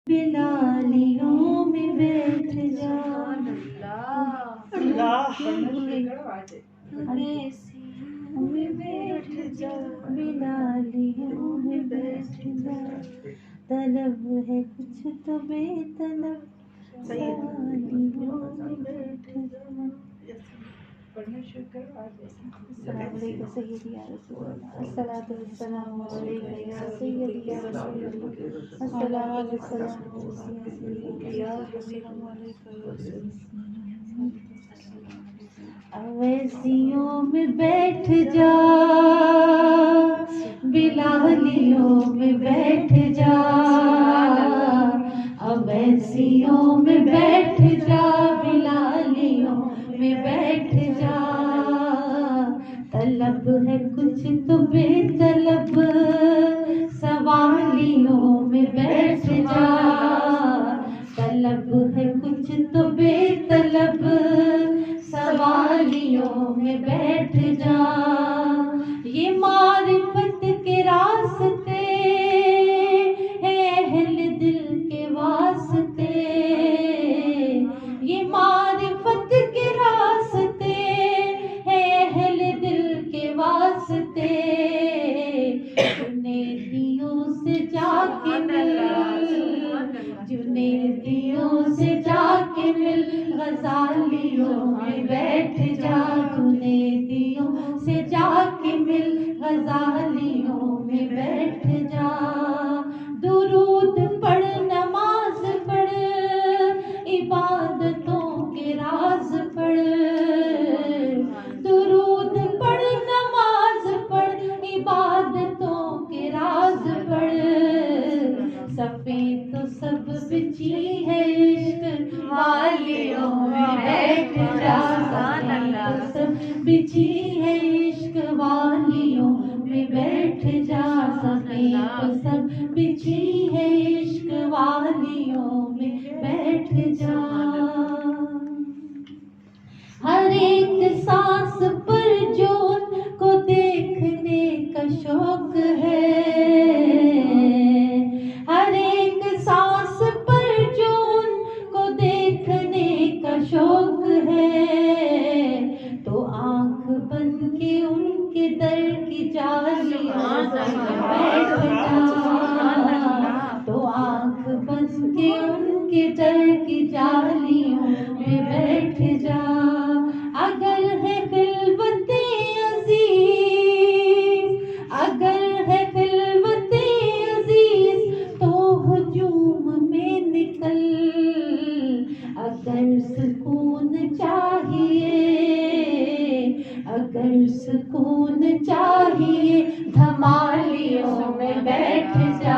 بلالیوں میں بیٹھ جا میں بیٹھ جا بلالیوں میں بیٹھ جا طلب ہے کچھ تو بے طلب سوالیوں میں بیٹھ جا السلام علیکم سیدی یا رسول اللہ الصلاۃ والسلام علیکم یا سیدی یا رسول اللہ الصلاۃ والسلام یا السلام علیکم اویسیوں میں بیٹھ جا بلالیوں میں بیٹھ جا اویسیوں میں بیٹھ جا بلالیوں میں بیٹھ جا طلب ہے کچھ تو بے طلب سوالیوں میں بیٹھ جا طلب ہے کچھ تو بے طلب سوالیوں میں بیٹھ جا یہ معرفت کے راستے ہے اہل دل کے واسطے یہ معرفت کے راستے ہے اہل دل کے واسطے جنیدیوں سے جا کے مل جنیدیوں سے جا کے مل غزالیوں میں بیٹھ جا جنیدیوں سے جا کے مل غزالیوں میں بیٹھ جا درود پڑھ نماز پڑھ عبادتوں کے راز پڑھ درود پڑھ نماز پڑھ عبادتوں کے راز پڑھ سفید تو سب بچی ہے عشق والیوں میں بیٹھ جا سفید تو سب بچی ہے عشق والیوں میں بیٹھ جا سفید تو سب بچی ہے عشق والیوں میں بیٹھ جا ہر ایک سانس پر جو ان کو دیکھنے کا شوق ہے ہر ایک سانس پر جو ان کو دیکھنے کا شوق ہے تو آنکھ بن کے ان کے در کی جالیوں میں بیٹھ جا تو آنکھ بن کے ان کے در کی جالیوں میں بیٹھ جا اگر ہے خلوت عزیز اگر ہے خلوت عزیز تو ہجوم میں نکل اگر سکون چاہیے اگر سکون چاہیے دھمالیوں میں بیٹھ جا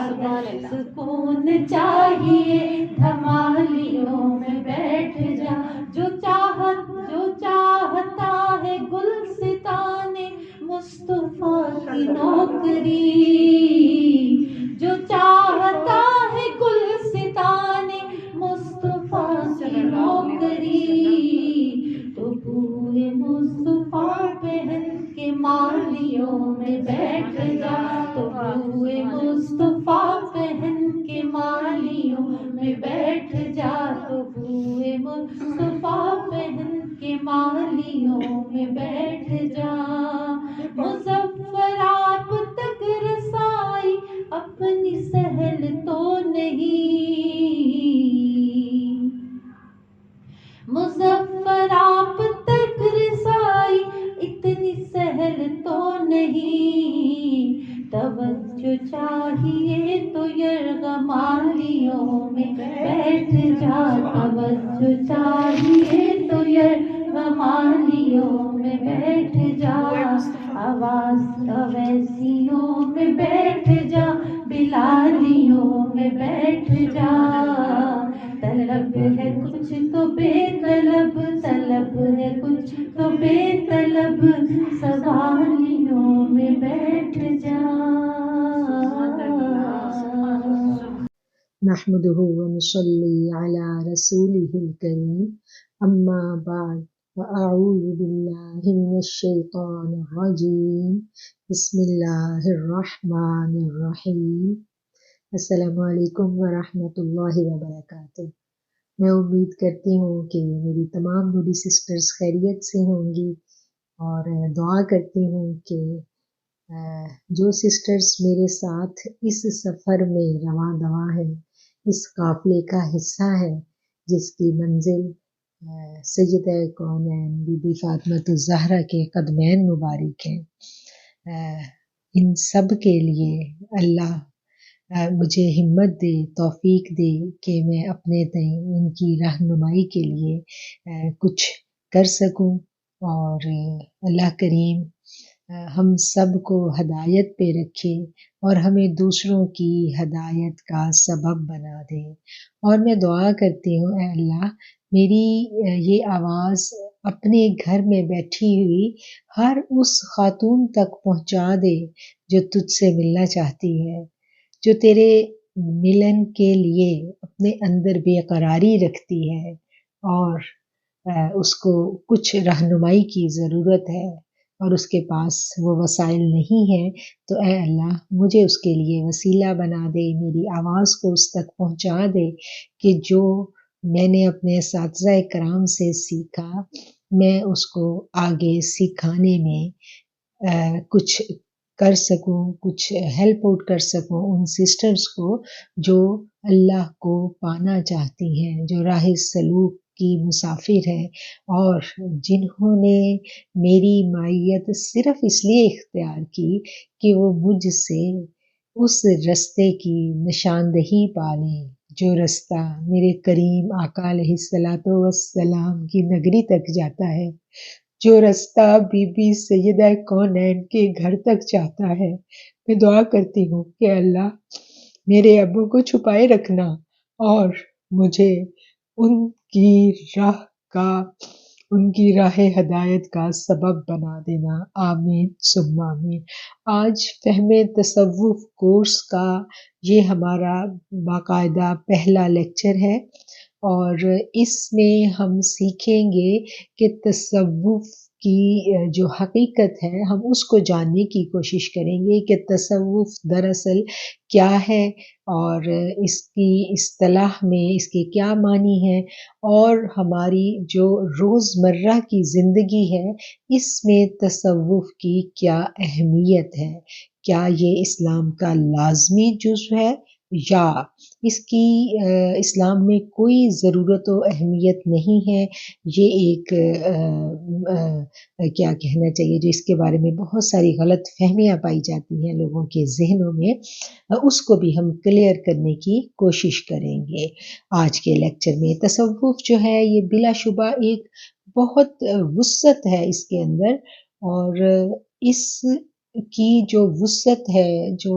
اگر سکون چاہیے دھمالیوں میں بیٹھ جا جو چاہتا ہے گلستان مصطفیٰ کی نوکری جو چاہتا ہے گلستان مصطفیٰ کی نوکری تو بوئے مصطفیٰ پہن کے مالیوں میں بیٹھ جا تو بوئے مصطفیٰ پہن کے مالیوں میں بیٹھ جا تو بوئے مصطفیٰ پہن کے مالیوں میں بیٹھ جا مظفر آپ تک رسائی اپنی سہل تو نہیں مظفر آپ تک رسائی اتنی سہل تو نہیں توجہ چاہیے تو یرغمالیوں میں بیٹھ جا توجہ چاہیے تو یرغمالیوں میں بیٹھ جا آواز اویسیوں میں بیٹھ جا بلالیوں میں بیٹھ جا طلب ہے کچھ تو بے طلب طلب ہے کچھ تو بے طلب سوالیوں میں بیٹھ جا نحمده ونصلي على رسوله الكريم أما بعد فأعوذ بالله من الشيطان الرجيم بسم الله الرحمن الرحيم السلام علیکم ورحمۃ اللہ وبرکاتہ۔ میں امید کرتی ہوں کہ میری تمام نوری سسٹرز خیریت سے ہوں گی، اور دعا کرتی ہوں کہ جو سسٹرز میرے ساتھ اس سفر میں رواں دواں ہیں، اس قافلے کا حصہ ہے جس کی منزل سیدہ کونین بی بی فاطمۃ الزہرا کے قدمین مبارک ہیں، ان سب کے لیے اللہ مجھے ہمت دے، توفیق دے کہ میں اپنے تئیں ان کی رہنمائی کے لیے کچھ کر سکوں، اور اللہ کریم ہم سب کو ہدایت پہ رکھے اور ہمیں دوسروں کی ہدایت کا سبب بنا دے۔ اور میں دعا کرتی ہوں اے اللہ میری یہ آواز اپنے گھر میں بیٹھی ہوئی ہر اس خاتون تک پہنچا دے جو تجھ سے ملنا چاہتی ہے، جو تیرے ملن کے لیے اپنے اندر بے قراری رکھتی ہے اور اس کو کچھ رہنمائی کی ضرورت ہے اور اس کے پاس وہ وسائل نہیں ہے، تو اے اللہ مجھے اس کے لیے وسیلہ بنا دے، میری آواز کو اس تک پہنچا دے کہ جو میں نے اپنے اساتذہ کرام سے سیکھا میں اس کو آگے سکھانے میں کچھ کر سکوں، کچھ ہیلپ آؤٹ کر سکوں ان سسٹرز کو جو اللہ کو پانا چاہتی ہیں، جو راہ سلوک کی مسافر ہیں، اور جنہوں نے میری معیت صرف اس لیے اختیار کی کہ وہ مجھ سے اس رستے کی نشاندہی پالیں جو رستہ میرے کریم آقا علیہ الصلوۃ والسلام کی نگری تک جاتا ہے، جو رستہ بی بی سیدہ کونین کے گھر تک جاتا ہے۔ میں دعا کرتی ہوں کہ اللہ میرے ابو کو چھپائے رکھنا اور مجھے ان کی راہ ہدایت کا سبب بنا دینا، آمین ثم آمین۔ آج فہم تصوف کورس کا یہ ہمارا باقاعدہ پہلا لیکچر ہے، اور اس میں ہم سیکھیں گے کہ تصوف کی جو حقیقت ہے ہم اس کو جاننے کی کوشش کریں گے کہ تصوف دراصل کیا ہے، اور اس کی اصطلاح میں اس کے کیا معنی ہے، اور ہماری جو روزمرہ کی زندگی ہے اس میں تصوف کی کیا اہمیت ہے، کیا یہ اسلام کا لازمی جزو ہے یا اس کی اسلام میں کوئی ضرورت و اہمیت نہیں ہے۔ یہ ایک کیا کہنا چاہیے، جو اس کے بارے میں بہت ساری غلط فہمیاں پائی جاتی ہیں لوگوں کے ذہنوں میں، اس کو بھی ہم کلیئر کرنے کی کوشش کریں گے آج کے لیکچر میں۔ تصوف جو ہے یہ بلا شبہ ایک بہت وسعت ہے اس کے اندر، اور اس کی جو وسعت ہے، جو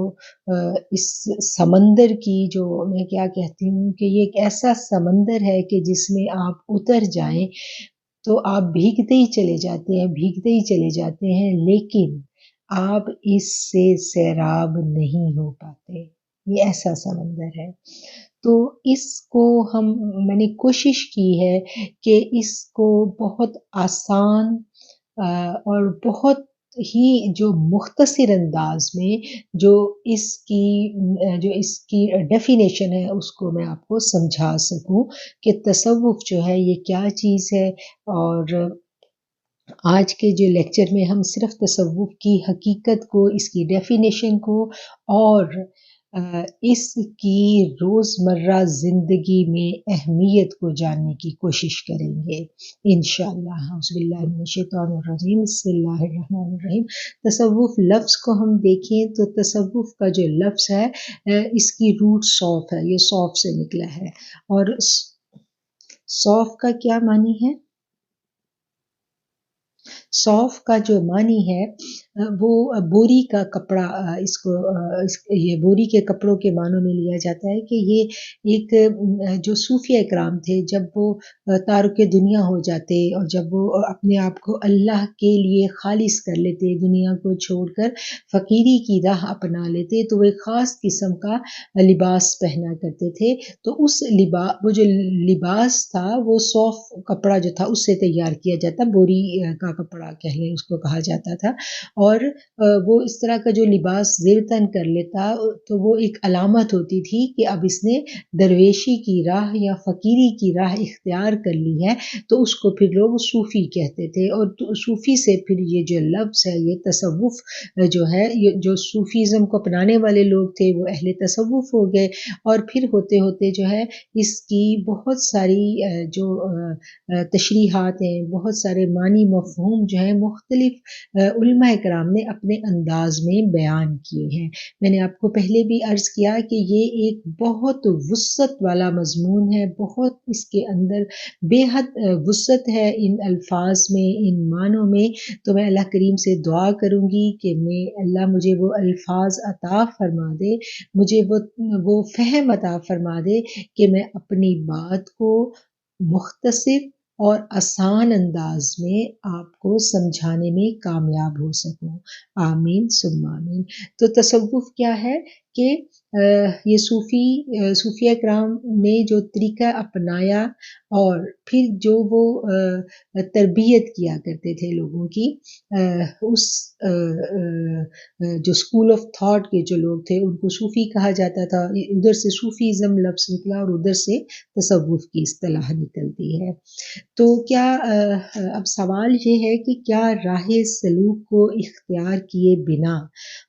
اس سمندر کی، جو میں کیا کہتی ہوں کہ یہ ایک ایسا سمندر ہے کہ جس میں آپ اتر جائیں تو آپ بھیگتے ہی چلے جاتے ہیں، بھیگتے ہی چلے جاتے ہیں، لیکن آپ اس سے سیراب نہیں ہو پاتے، یہ ایسا سمندر ہے۔ تو اس کو میں نے کوشش کی ہے کہ اس کو بہت آسان اور بہت ہی جو مختصر انداز میں جو اس کی ڈیفینیشن ہے اس کو میں آپ کو سمجھا سکوں کہ تصوف جو ہے یہ کیا چیز ہے۔ اور آج کے جو لیکچر میں ہم صرف تصوف کی حقیقت کو، اس کی ڈیفینیشن کو اور اس کی روزمرہ زندگی میں اہمیت کو جاننے کی کوشش کریں گے انشاءاللہ۔ اعوذ باللہ من الشیطان الرجیم، بسم اللہ الرحمن الرحیم۔ تصوف لفظ کو ہم دیکھیں تو تصوف کا جو لفظ ہے اس کی روٹ صوف ہے، یہ صوف سے نکلا ہے، اور صوف کا کیا معنی ہے؟ صوف کا جو معنی ہے وہ بوری کا کپڑا، یہ بوری کے کپڑوں کے معنوں میں لیا جاتا ہے کہ یہ ایک جو صوفیہ اکرام تھے جب وہ تارک دنیا ہو جاتے اور جب وہ اپنے آپ کو اللہ کے لیے خالص کر لیتے، دنیا کو چھوڑ کر فقیری کی راہ اپنا لیتے، تو وہ ایک خاص قسم کا لباس پہنا کرتے تھے۔ تو وہ جو لباس تھا وہ صوف کپڑا جو تھا اس سے تیار کیا جاتا، بوری کا کپڑا کہہ لیں اس کو کہا جاتا تھا، اور وہ اس طرح کا جو لباس زیر تن کر لیتا تو وہ ایک علامت ہوتی تھی کہ اب اس نے درویشی کی راہ یا فقیری کی راہ اختیار کر لی ہے، تو اس کو پھر لوگ صوفی کہتے تھے، اور صوفی سے پھر یہ جو لفظ ہے یہ تصوف جو ہے، یہ جو صوفیزم کو اپنانے والے لوگ تھے وہ اہل تصوف ہو گئے، اور پھر ہوتے ہوتے جو ہے اس کی بہت ساری جو تشریحات ہیں، بہت سارے معنی مفہوم جو ہیں مختلف علماء کرام نے اپنے انداز میں بیان کیے ہیں۔ میں نے آپ کو پہلے بھی عرض کیا کہ یہ ایک بہت وسعت والا مضمون ہے، بہت اس کے اندر بے حد وسعت ہے ان الفاظ میں، ان معنوں میں۔ تو میں اللہ کریم سے دعا کروں گی کہ اللہ مجھے وہ الفاظ عطا فرما دے، مجھے وہ فہم عطا فرما دے کہ میں اپنی بات کو مختصر اور آسان انداز میں آپ کو سمجھانے میں کامیاب ہو سکوں۔ آمین ثم آمین۔ تو تصوف کیا ہے کہ یہ صوفیہ کرام نے جو طریقہ اپنایا اور پھر جو وہ تربیت کیا کرتے تھے لوگوں کی، اس جو اسکول آف تھاٹ کے جو لوگ تھے ان کو صوفی کہا جاتا تھا، ادھر سے صوفیزم لفظ نکلا اور ادھر سے تصوف کی اصطلاح نکلتی ہے۔ تو کیا اب سوال یہ ہے کہ کیا راہ سلوک کو اختیار کیے بنا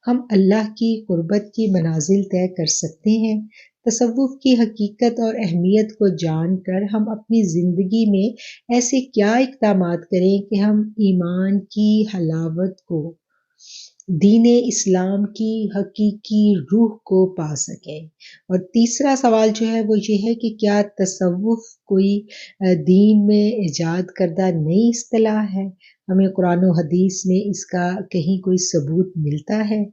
ہم اللہ کی قربت کی منازل طے کر سکتے ہیں؟ تصوف کی حقیقت اور اہمیت کو جان کر ہم اپنی زندگی میں ایسے کیا اقدامات کریں کہ ہم ایمان کی حلاوت کو، دین اسلام کی حقیقی روح کو پا سکیں؟ اور تیسرا سوال جو ہے وہ یہ ہے کہ کیا تصوف کوئی دین میں ایجاد کردہ نئی اصطلاح ہے؟ ہمیں قرآن و حدیث میں اس کا کہیں کوئی ثبوت ملتا ہے؟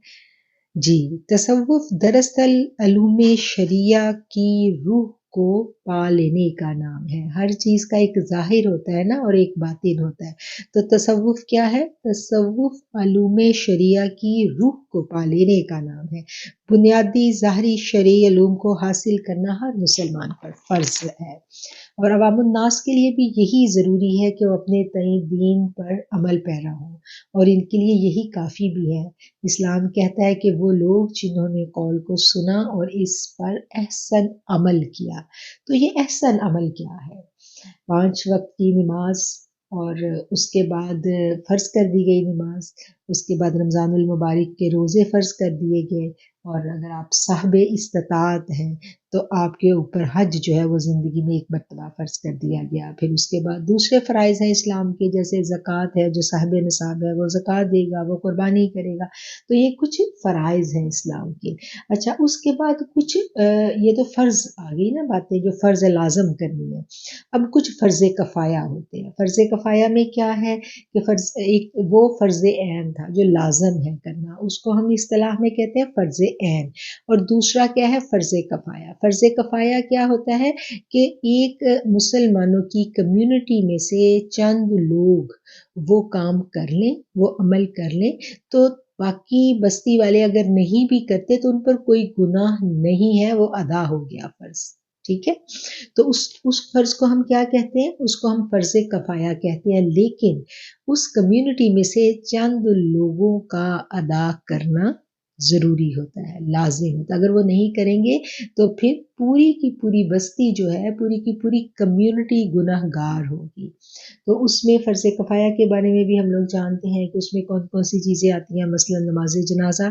جی، تصوف دراصل علوم شریعہ کی روح کو پا لینے کا نام ہے۔ ہر چیز کا ایک ظاہر ہوتا ہے نا اور ایک باطن ہوتا ہے، تو تصوف کیا ہے؟ تصوف علوم شریعہ کی روح کو پا لینے کا نام ہے۔ بنیادی ظاہری شرعی علوم کو حاصل کرنا ہر مسلمان پر فرض ہے، اور عوام الناس کے لیے بھی یہی ضروری ہے کہ وہ اپنے تئیں دین پر عمل پیرا ہوں، اور ان کے لیے یہی کافی بھی ہے۔ اسلام کہتا ہے کہ وہ لوگ جنہوں نے قول کو سنا اور اس پر احسن عمل کیا۔ تو یہ احسن عمل کیا ہے؟ 5 وقت کی نماز، اور اس کے بعد فرض کر دی گئی نماز، اس کے بعد رمضان المبارک کے روزے فرض کر دیے گئے، اور اگر آپ صاحب استطاعت ہیں تو آپ کے اوپر حج جو ہے وہ زندگی میں ایک مرتبہ فرض کر دیا گیا۔ پھر اس کے بعد دوسرے فرائض ہیں اسلام کے، جیسے زکوٰۃ ہے، جو صاحب نصاب ہے وہ زکوٰۃ دے گا، وہ قربانی کرے گا۔ تو یہ کچھ فرائض ہیں اسلام کے۔ اچھا، اس کے بعد کچھ یہ تو فرض آ گئی نا باتیں جو فرض لازم کرنی ہے۔ اب کچھ فرض کفایہ ہوتے ہیں۔ فرض کفایہ میں کیا ہے کہ وہ فرض عین تھا جو لازم ہے کرنا، اس کو ہم اصطلاح میں کہتے ہیں فرض عین، اور دوسرا کیا ہے؟ فرض کفایہ۔ فرض کفایہ کیا ہوتا ہے کہ ایک مسلمانوں کی کمیونٹی میں سے چند لوگ وہ کام کر لیں، وہ عمل کر لیں، تو باقی بستی والے اگر نہیں بھی کرتے تو ان پر کوئی گناہ نہیں ہے، وہ ادا ہو گیا فرض۔ ٹھیک ہے، تو اس فرض کو ہم کیا کہتے ہیں؟ اس کو ہم فرض کفایہ کہتے ہیں، لیکن اس کمیونٹی میں سے چند لوگوں کا ادا کرنا ضروری ہوتا ہے، لازم ہوتا ہے۔ اگر وہ نہیں کریں گے تو پھر پوری کی پوری بستی جو ہے، پوری کی پوری کمیونٹی گناہ گار ہوگی۔ تو اس میں فرض کفایہ کے بارے میں بھی ہم لوگ جانتے ہیں کہ اس میں کون کون سی چیزیں آتی ہیں، مثلا نماز جنازہ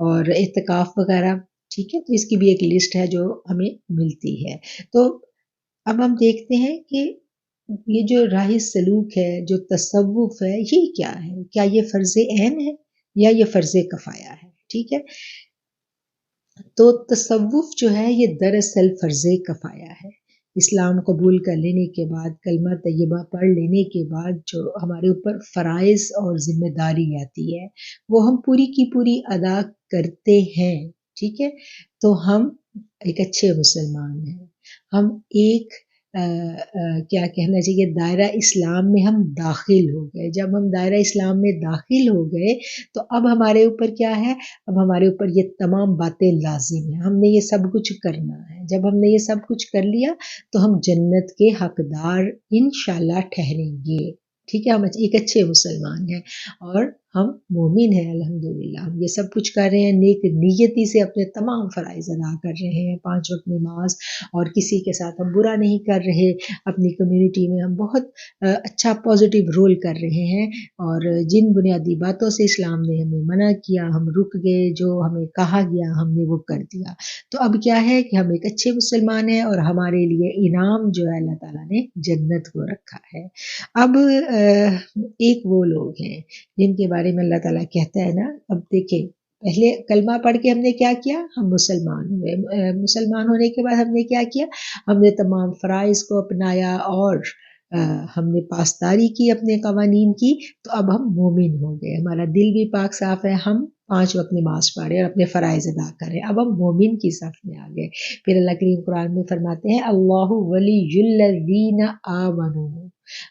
اور اعتکاف وغیرہ۔ ٹھیک ہے، تو اس کی بھی ایک لسٹ ہے جو ہمیں ملتی ہے۔ تو اب ہم دیکھتے ہیں کہ یہ جو راہ سلوک ہے، جو تصوف ہے، یہ کیا ہے؟ کیا یہ فرض عین ہے یا یہ فرض کفایہ ہے؟ ٹھیک ہے، تو تصوف جو ہے یہ دراصل فرض کفایہ ہے۔ اسلام قبول کر لینے کے بعد، کلمہ طیبہ پڑھ لینے کے بعد جو ہمارے اوپر فرائض اور ذمہ داری آتی ہے وہ ہم پوری کی پوری ادا کرتے ہیں۔ ٹھیک ہے، تو ہم ایک اچھے مسلمان ہیں، ہم ایک کیا کہنا چاہیے، دائرہ اسلام میں ہم داخل ہو گئے۔ جب ہم دائرہ اسلام میں داخل ہو گئے تو اب ہمارے اوپر کیا ہے؟ اب ہمارے اوپر یہ تمام باتیں لازم ہیں، ہم نے یہ سب کچھ کرنا ہے۔ جب ہم نے یہ سب کچھ کر لیا تو ہم جنت کے حقدار انشاءاللہ ٹھہریں گے۔ ٹھیک ہے، ہم ایک اچھے مسلمان ہیں، اور ہم مومن ہیں الحمدللہ، ہم یہ سب کچھ کر رہے ہیں، نیک نیتی سے اپنے تمام فرائض ادا کر رہے ہیں، 5 وقت نماز، اور کسی کے ساتھ ہم برا نہیں کر رہے، اپنی کمیونٹی میں ہم بہت اچھا پازیٹیو رول کر رہے ہیں، اور جن بنیادی باتوں سے اسلام نے ہمیں منع کیا ہم رک گئے، جو ہمیں کہا گیا ہم نے وہ کر دیا۔ تو اب کیا ہے کہ ہم ایک اچھے مسلمان ہیں، اور ہمارے لیے انعام جو ہے اللہ تعالیٰ نے جنت کو رکھا ہے۔ اب ایک وہ لوگ ہیں جن کے بارے میں اللہ تعالیٰ کہتا ہے نا، اب دیکھیں پہلے کلمہ پڑھ کے ہم نے کیا کیا، ہم مسلمان ہوئے، مسلمان ہونے کے بعد ہم نے کیا کیا، ہم نے تمام فرائض کو اپنایا، اور ہم نے پاسداری کی اپنے قوانین کی، تو اب ہم مومن ہو گئے، ہمارا دل بھی پاک صاف ہے، ہم 5 وقت نماز پڑھے اور اپنے فرائض ادا کریں، اب ہم مومن کی صف میں آ گئے۔ پھر اللہ کریم قرآن میں فرماتے ہیں اللہ ولی الذین آمنوا،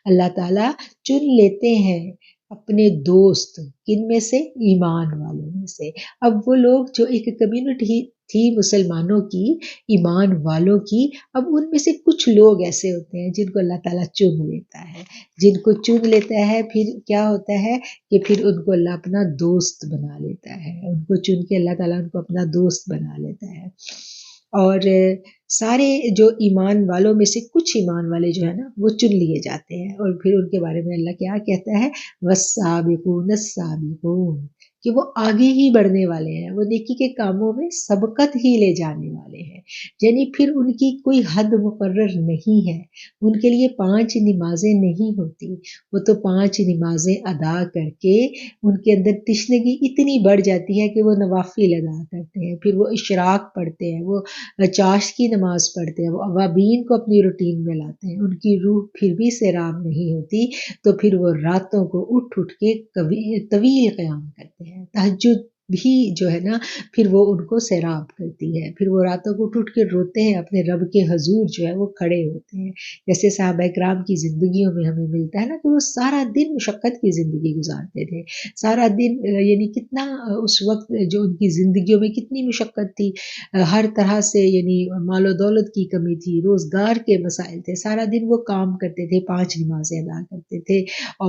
اللہ تعالیٰ چن لیتے ہیں اپنے دوست، کن میں سے، ایمان والوں میں سے۔ اب وہ لوگ جو ایک کمیونٹی تھی مسلمانوں کی، ایمان والوں کی، اب ان میں سے کچھ لوگ ایسے ہوتے ہیں جن کو اللہ تعالیٰ چن لیتا ہے، جن کو چن لیتا ہے پھر کیا ہوتا ہے کہ پھر ان کو اللہ اپنا دوست بنا لیتا ہے، ان کو چن کے اللہ تعالیٰ ان کو اپنا دوست بنا لیتا ہے۔ اور سارے جو ایمان والوں میں سے کچھ ایمان والے جو ہے نا وہ چن لیے جاتے ہیں، اور پھر ان کے بارے میں اللہ کیا کہتا ہے، والسابقون السابقون، کہ وہ آگے ہی بڑھنے والے ہیں، وہ نیکی کے کاموں میں سبقت ہی لے جانے والے ہیں، یعنی پھر ان کی کوئی حد مقرر نہیں ہے، ان کے لیے 5 نمازیں نہیں ہوتی، وہ تو 5 نمازیں ادا کر کے ان کے اندر تشنگی اتنی بڑھ جاتی ہے کہ وہ نوافل ادا کرتے ہیں، پھر وہ اشراق پڑھتے ہیں، وہ چاشت کی نماز پڑھتے ہیں، وہ اوابین کو اپنی روٹین میں لاتے ہیں، ان کی روح پھر بھی سیراب نہیں ہوتی، تو پھر وہ راتوں کو اٹھ کے طویل قیام کرتے ہیں، تہجد بھی جو ہے نا پھر وہ ان کو سیراب کرتی ہے، پھر وہ راتوں کو اٹھ کے روتے ہیں، اپنے رب کے حضور جو ہے وہ کھڑے ہوتے ہیں، جیسے صحابہ کرام کی زندگیوں میں ہمیں ملتا ہے نا کہ وہ سارا دن مشقت کی زندگی گزارتے تھے، سارا دن یعنی کتنا اس وقت جو ان کی زندگیوں میں کتنی مشقت تھی، ہر طرح سے یعنی مال و دولت کی کمی تھی، روزگار کے مسائل تھے، سارا دن وہ کام کرتے تھے، 5 نمازیں ادا کرتے تھے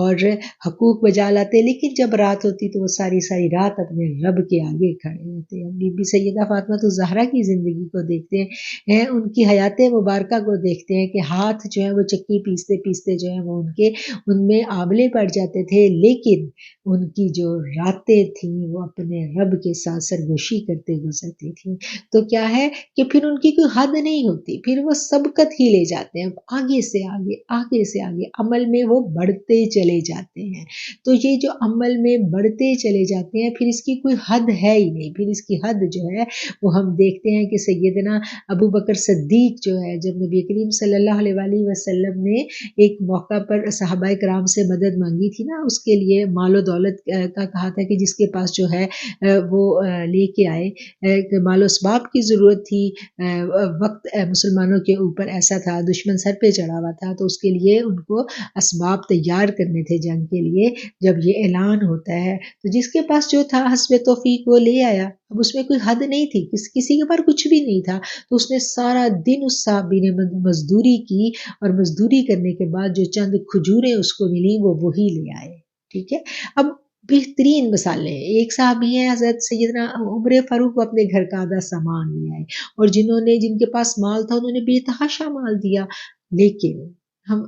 اور حقوق بجا لاتے، لیکن جب رات ہوتی تو وہ ساری رات اپنے رب کے آگے کھڑے ہوتے۔ ہم بی بی سیدہ فاطمہ الزہرا کی زندگی کو دیکھتے ہیں، ان کی حیات مبارکہ کو دیکھتے ہیں کہ ہاتھ جو ہے وہ چکی پیستے پیستے جو ہے وہ ان میں آبلے پڑ جاتے تھے، لیکن ان کی جو راتیں تھیں وہ اپنے رب کے ساتھ سرگوشی کرتے گزرتی تھیں۔ تو کیا ہے کہ پھر ان کی کوئی حد نہیں ہوتی، پھر وہ سبقت ہی لے جاتے ہیں، آگے سے آگے، آگے سے آگے عمل میں وہ بڑھتے چلے جاتے ہیں۔ تو یہ جو عمل میں بڑھتے چلے جاتے ہیں، پھر اس کی کوئی حد ہے ہی نہیں، پھر اس کی حد جو ہے وہ ہم دیکھتے ہیں کہ سیدنا ابو بکر صدیق جو ہے، جب نبی کریم صلی اللہ علیہ وآلہ وسلم نے ایک موقع پر صحابہ کرام سے مدد مانگی تھی نا، اس کے لیے مال و دولت کا کہا تھا کہ جس کے پاس جو ہے وہ لے کے آئے، مال و اسباب کی ضرورت تھی، وقت مسلمانوں کے اوپر ایسا تھا دشمن سر پہ چڑھا ہوا تھا، تو اس کے لیے ان کو اسباب تیار کرنے تھے جنگ کے لیے۔ جب یہ اعلان ہوتا ہے تو جس کے پاس جو تھا حسب توفیق وہ لے آیا، اب اس میں کوئی حد نہیں تھی، کسی کے پاس کچھ بھی نہیں تھا، تو اس نے سارا دن اس صحابی نے مزدوری کی، اور مزدوری کرنے کے بعد جو چند کھجوریں اس کو ملی وہ وہی لے آئے، ٹھیک ہے۔ اب بہترین مثالیں، ایک صحابی ہیں حضرت سیدنا عمر فاروق، وہ اپنے گھر کا آدھا سامان لے آئے، اور جن کے پاس مال تھا انہوں نے بے تحاشا مال دیا، لیکن ہم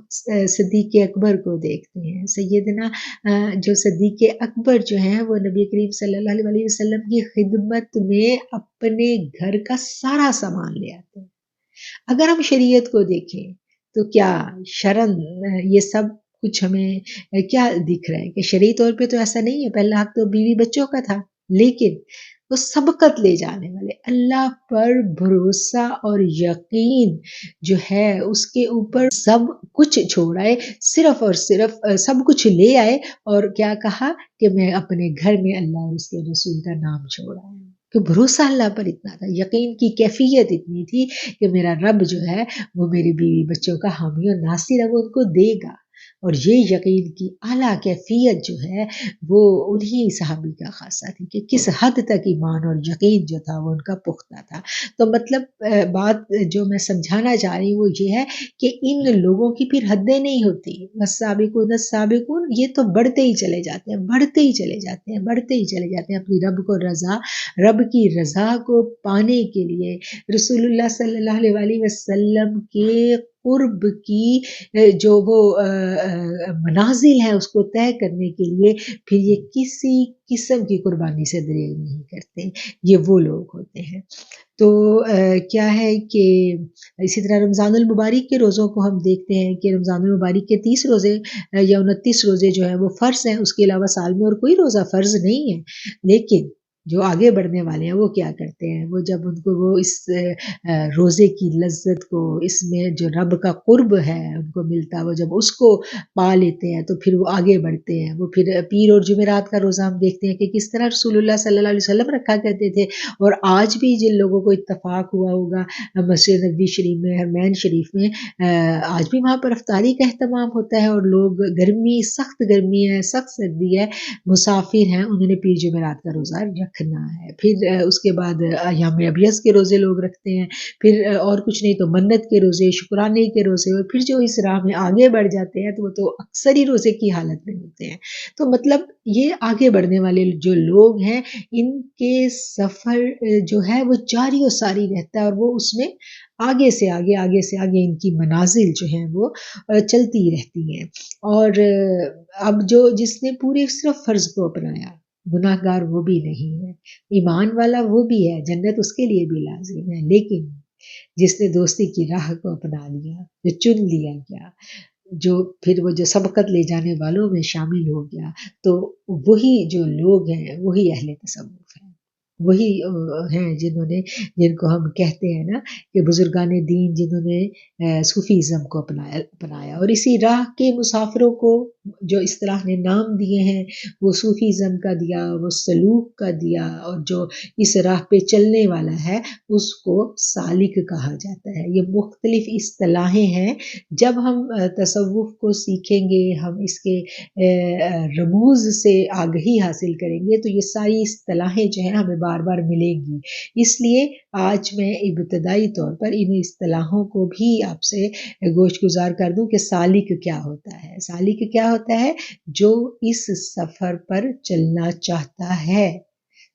صدیق اکبر کو دیکھتے ہیں، سیدنا جو صدیق اکبر جو ہیں وہ نبی کریم صلی اللہ علیہ وسلم کی خدمت میں اپنے گھر کا سارا سامان لے آتے ہیں۔ اگر ہم شریعت کو دیکھیں تو کیا شرن یہ سب کچھ ہمیں کیا دکھ رہا ہے کہ شرعی طور پہ تو ایسا نہیں ہے، پہلا حق تو بیوی بچوں کا تھا، لیکن وہ سبقت لے جانے والے، اللہ پر بھروسہ اور یقین جو ہے اس کے اوپر سب کچھ چھوڑ آئے، صرف اور صرف سب کچھ لے آئے، اور کیا کہا کہ میں اپنے گھر میں اللہ اور اس کے رسول کا نام چھوڑا ہے، کہ بھروسہ اللہ پر اتنا تھا، یقین کی کیفیت اتنی تھی کہ میرا رب جو ہے وہ میری بیوی بچوں کا حامی و ناصر ہے، وہ ان کو دے گا، اور یہ یقین کی اعلیٰ کیفیت جو ہے وہ انہی صحابی کا خاصہ تھی کہ کس حد تک ایمان اور یقین جو تھا وہ ان کا پختہ تھا۔ تو مطلب بات جو میں سمجھانا چاہ رہی ہوں وہ یہ ہے کہ ان لوگوں کی پھر حدیں نہیں ہوتی، والسابقون السابقون، یہ تو بڑھتے ہی چلے جاتے ہیں، بڑھتے ہی چلے جاتے ہیں، بڑھتے ہی چلے جاتے ہیں اپنی رب کی رضا کو پانے کے لیے، رسول اللہ صلی اللہ علیہ وسلم کے قرب کی جو وہ منازل ہیں اس کو طے کرنے کے لیے پھر یہ کسی قسم کی قربانی سے دریغ نہیں کرتے، یہ وہ لوگ ہوتے ہیں۔ تو کیا ہے کہ اسی طرح رمضان المبارک کے روزوں کو ہم دیکھتے ہیں کہ رمضان المبارک کے 30 روزے یا 29 روزے جو ہیں وہ فرض ہیں، اس کے علاوہ سال میں اور کوئی روزہ فرض نہیں ہے، لیکن جو آگے بڑھنے والے ہیں وہ کیا کرتے ہیں، وہ جب ان کو وہ اس روزے کی لذت کو، اس میں جو رب کا قرب ہے ان کو ملتا، وہ جب اس کو پا لیتے ہیں تو پھر وہ آگے بڑھتے ہیں۔ وہ پھر پیر اور جمعرات کا روزہ ہم دیکھتے ہیں کہ کس طرح رسول اللہ صلی اللہ علیہ وسلم رکھا کرتے تھے، اور آج بھی جن لوگوں کو اتفاق ہوا ہوگا مسجد نبوی شریف میں، حرمین شریف میں، آج بھی وہاں پر افطاری کا اہتمام ہوتا ہے، اور لوگ سخت گرمی ہے، سخت سردی ہے، مسافر ہیں، انہوں نے پیر جمعرات کا روزہ رکھنا ہے۔ پھر اس کے بعد ایام ابیض کے روزے لوگ رکھتے ہیں، پھر اور کچھ نہیں تو منت کے روزے، شکرانے کے روزے، اور پھر جو اس راہ میں آگے بڑھ جاتے ہیں تو وہ تو اکثر ہی روزے کی حالت میں ہوتے ہیں۔ تو مطلب یہ آگے بڑھنے والے جو لوگ ہیں ان کے سفر جو ہے وہ جاری و ساری رہتا ہے، اور وہ اس میں آگے سے آگے، آگے سے آگے ان کی منازل جو ہیں وہ چلتی رہتی ہیں۔ اور اب جس نے پورے صرف فرض کو اپنایا، گناہ گار وہ بھی نہیں ہے، ایمان والا وہ بھی ہے، جنت اس کے لیے بھی لازم ہے، لیکن جس نے دوستی کی راہ کو اپنا لیا، جو چن لیا گیا، جو پھر وہ جو سبقت لے جانے والوں میں شامل ہو گیا، تو وہی جو لوگ ہیں وہی اہل تصوف ہیں، وہی ہیں جن کو ہم کہتے ہیں نا کہ بزرگان دین جنہوں نے صوفیزم کو اپنایا، اور اسی راہ کے مسافروں کو جو اصطلاح نے نام دیے ہیں وہ صوفیزم کا دیا، وہ سلوک کا دیا، اور جو اس راہ پہ چلنے والا ہے اس کو سالک کہا جاتا ہے۔ یہ مختلف اصطلاحیں ہیں، جب ہم تصوف کو سیکھیں گے، ہم اس کے رموز سے آگہی حاصل کریں گے تو یہ ساری اصطلاحیں جو ہیں ہمیں بار بار ملیں گی۔ اس لیے آج میں ابتدائی طور پر ان اصطلاحوں کو بھی آپ سے گوش گزار کر دوں کہ سالک کیا ہوتا ہے۔ سالک کیا ہوتا ہے؟ جو اس سفر پر چلنا چاہتا ہے۔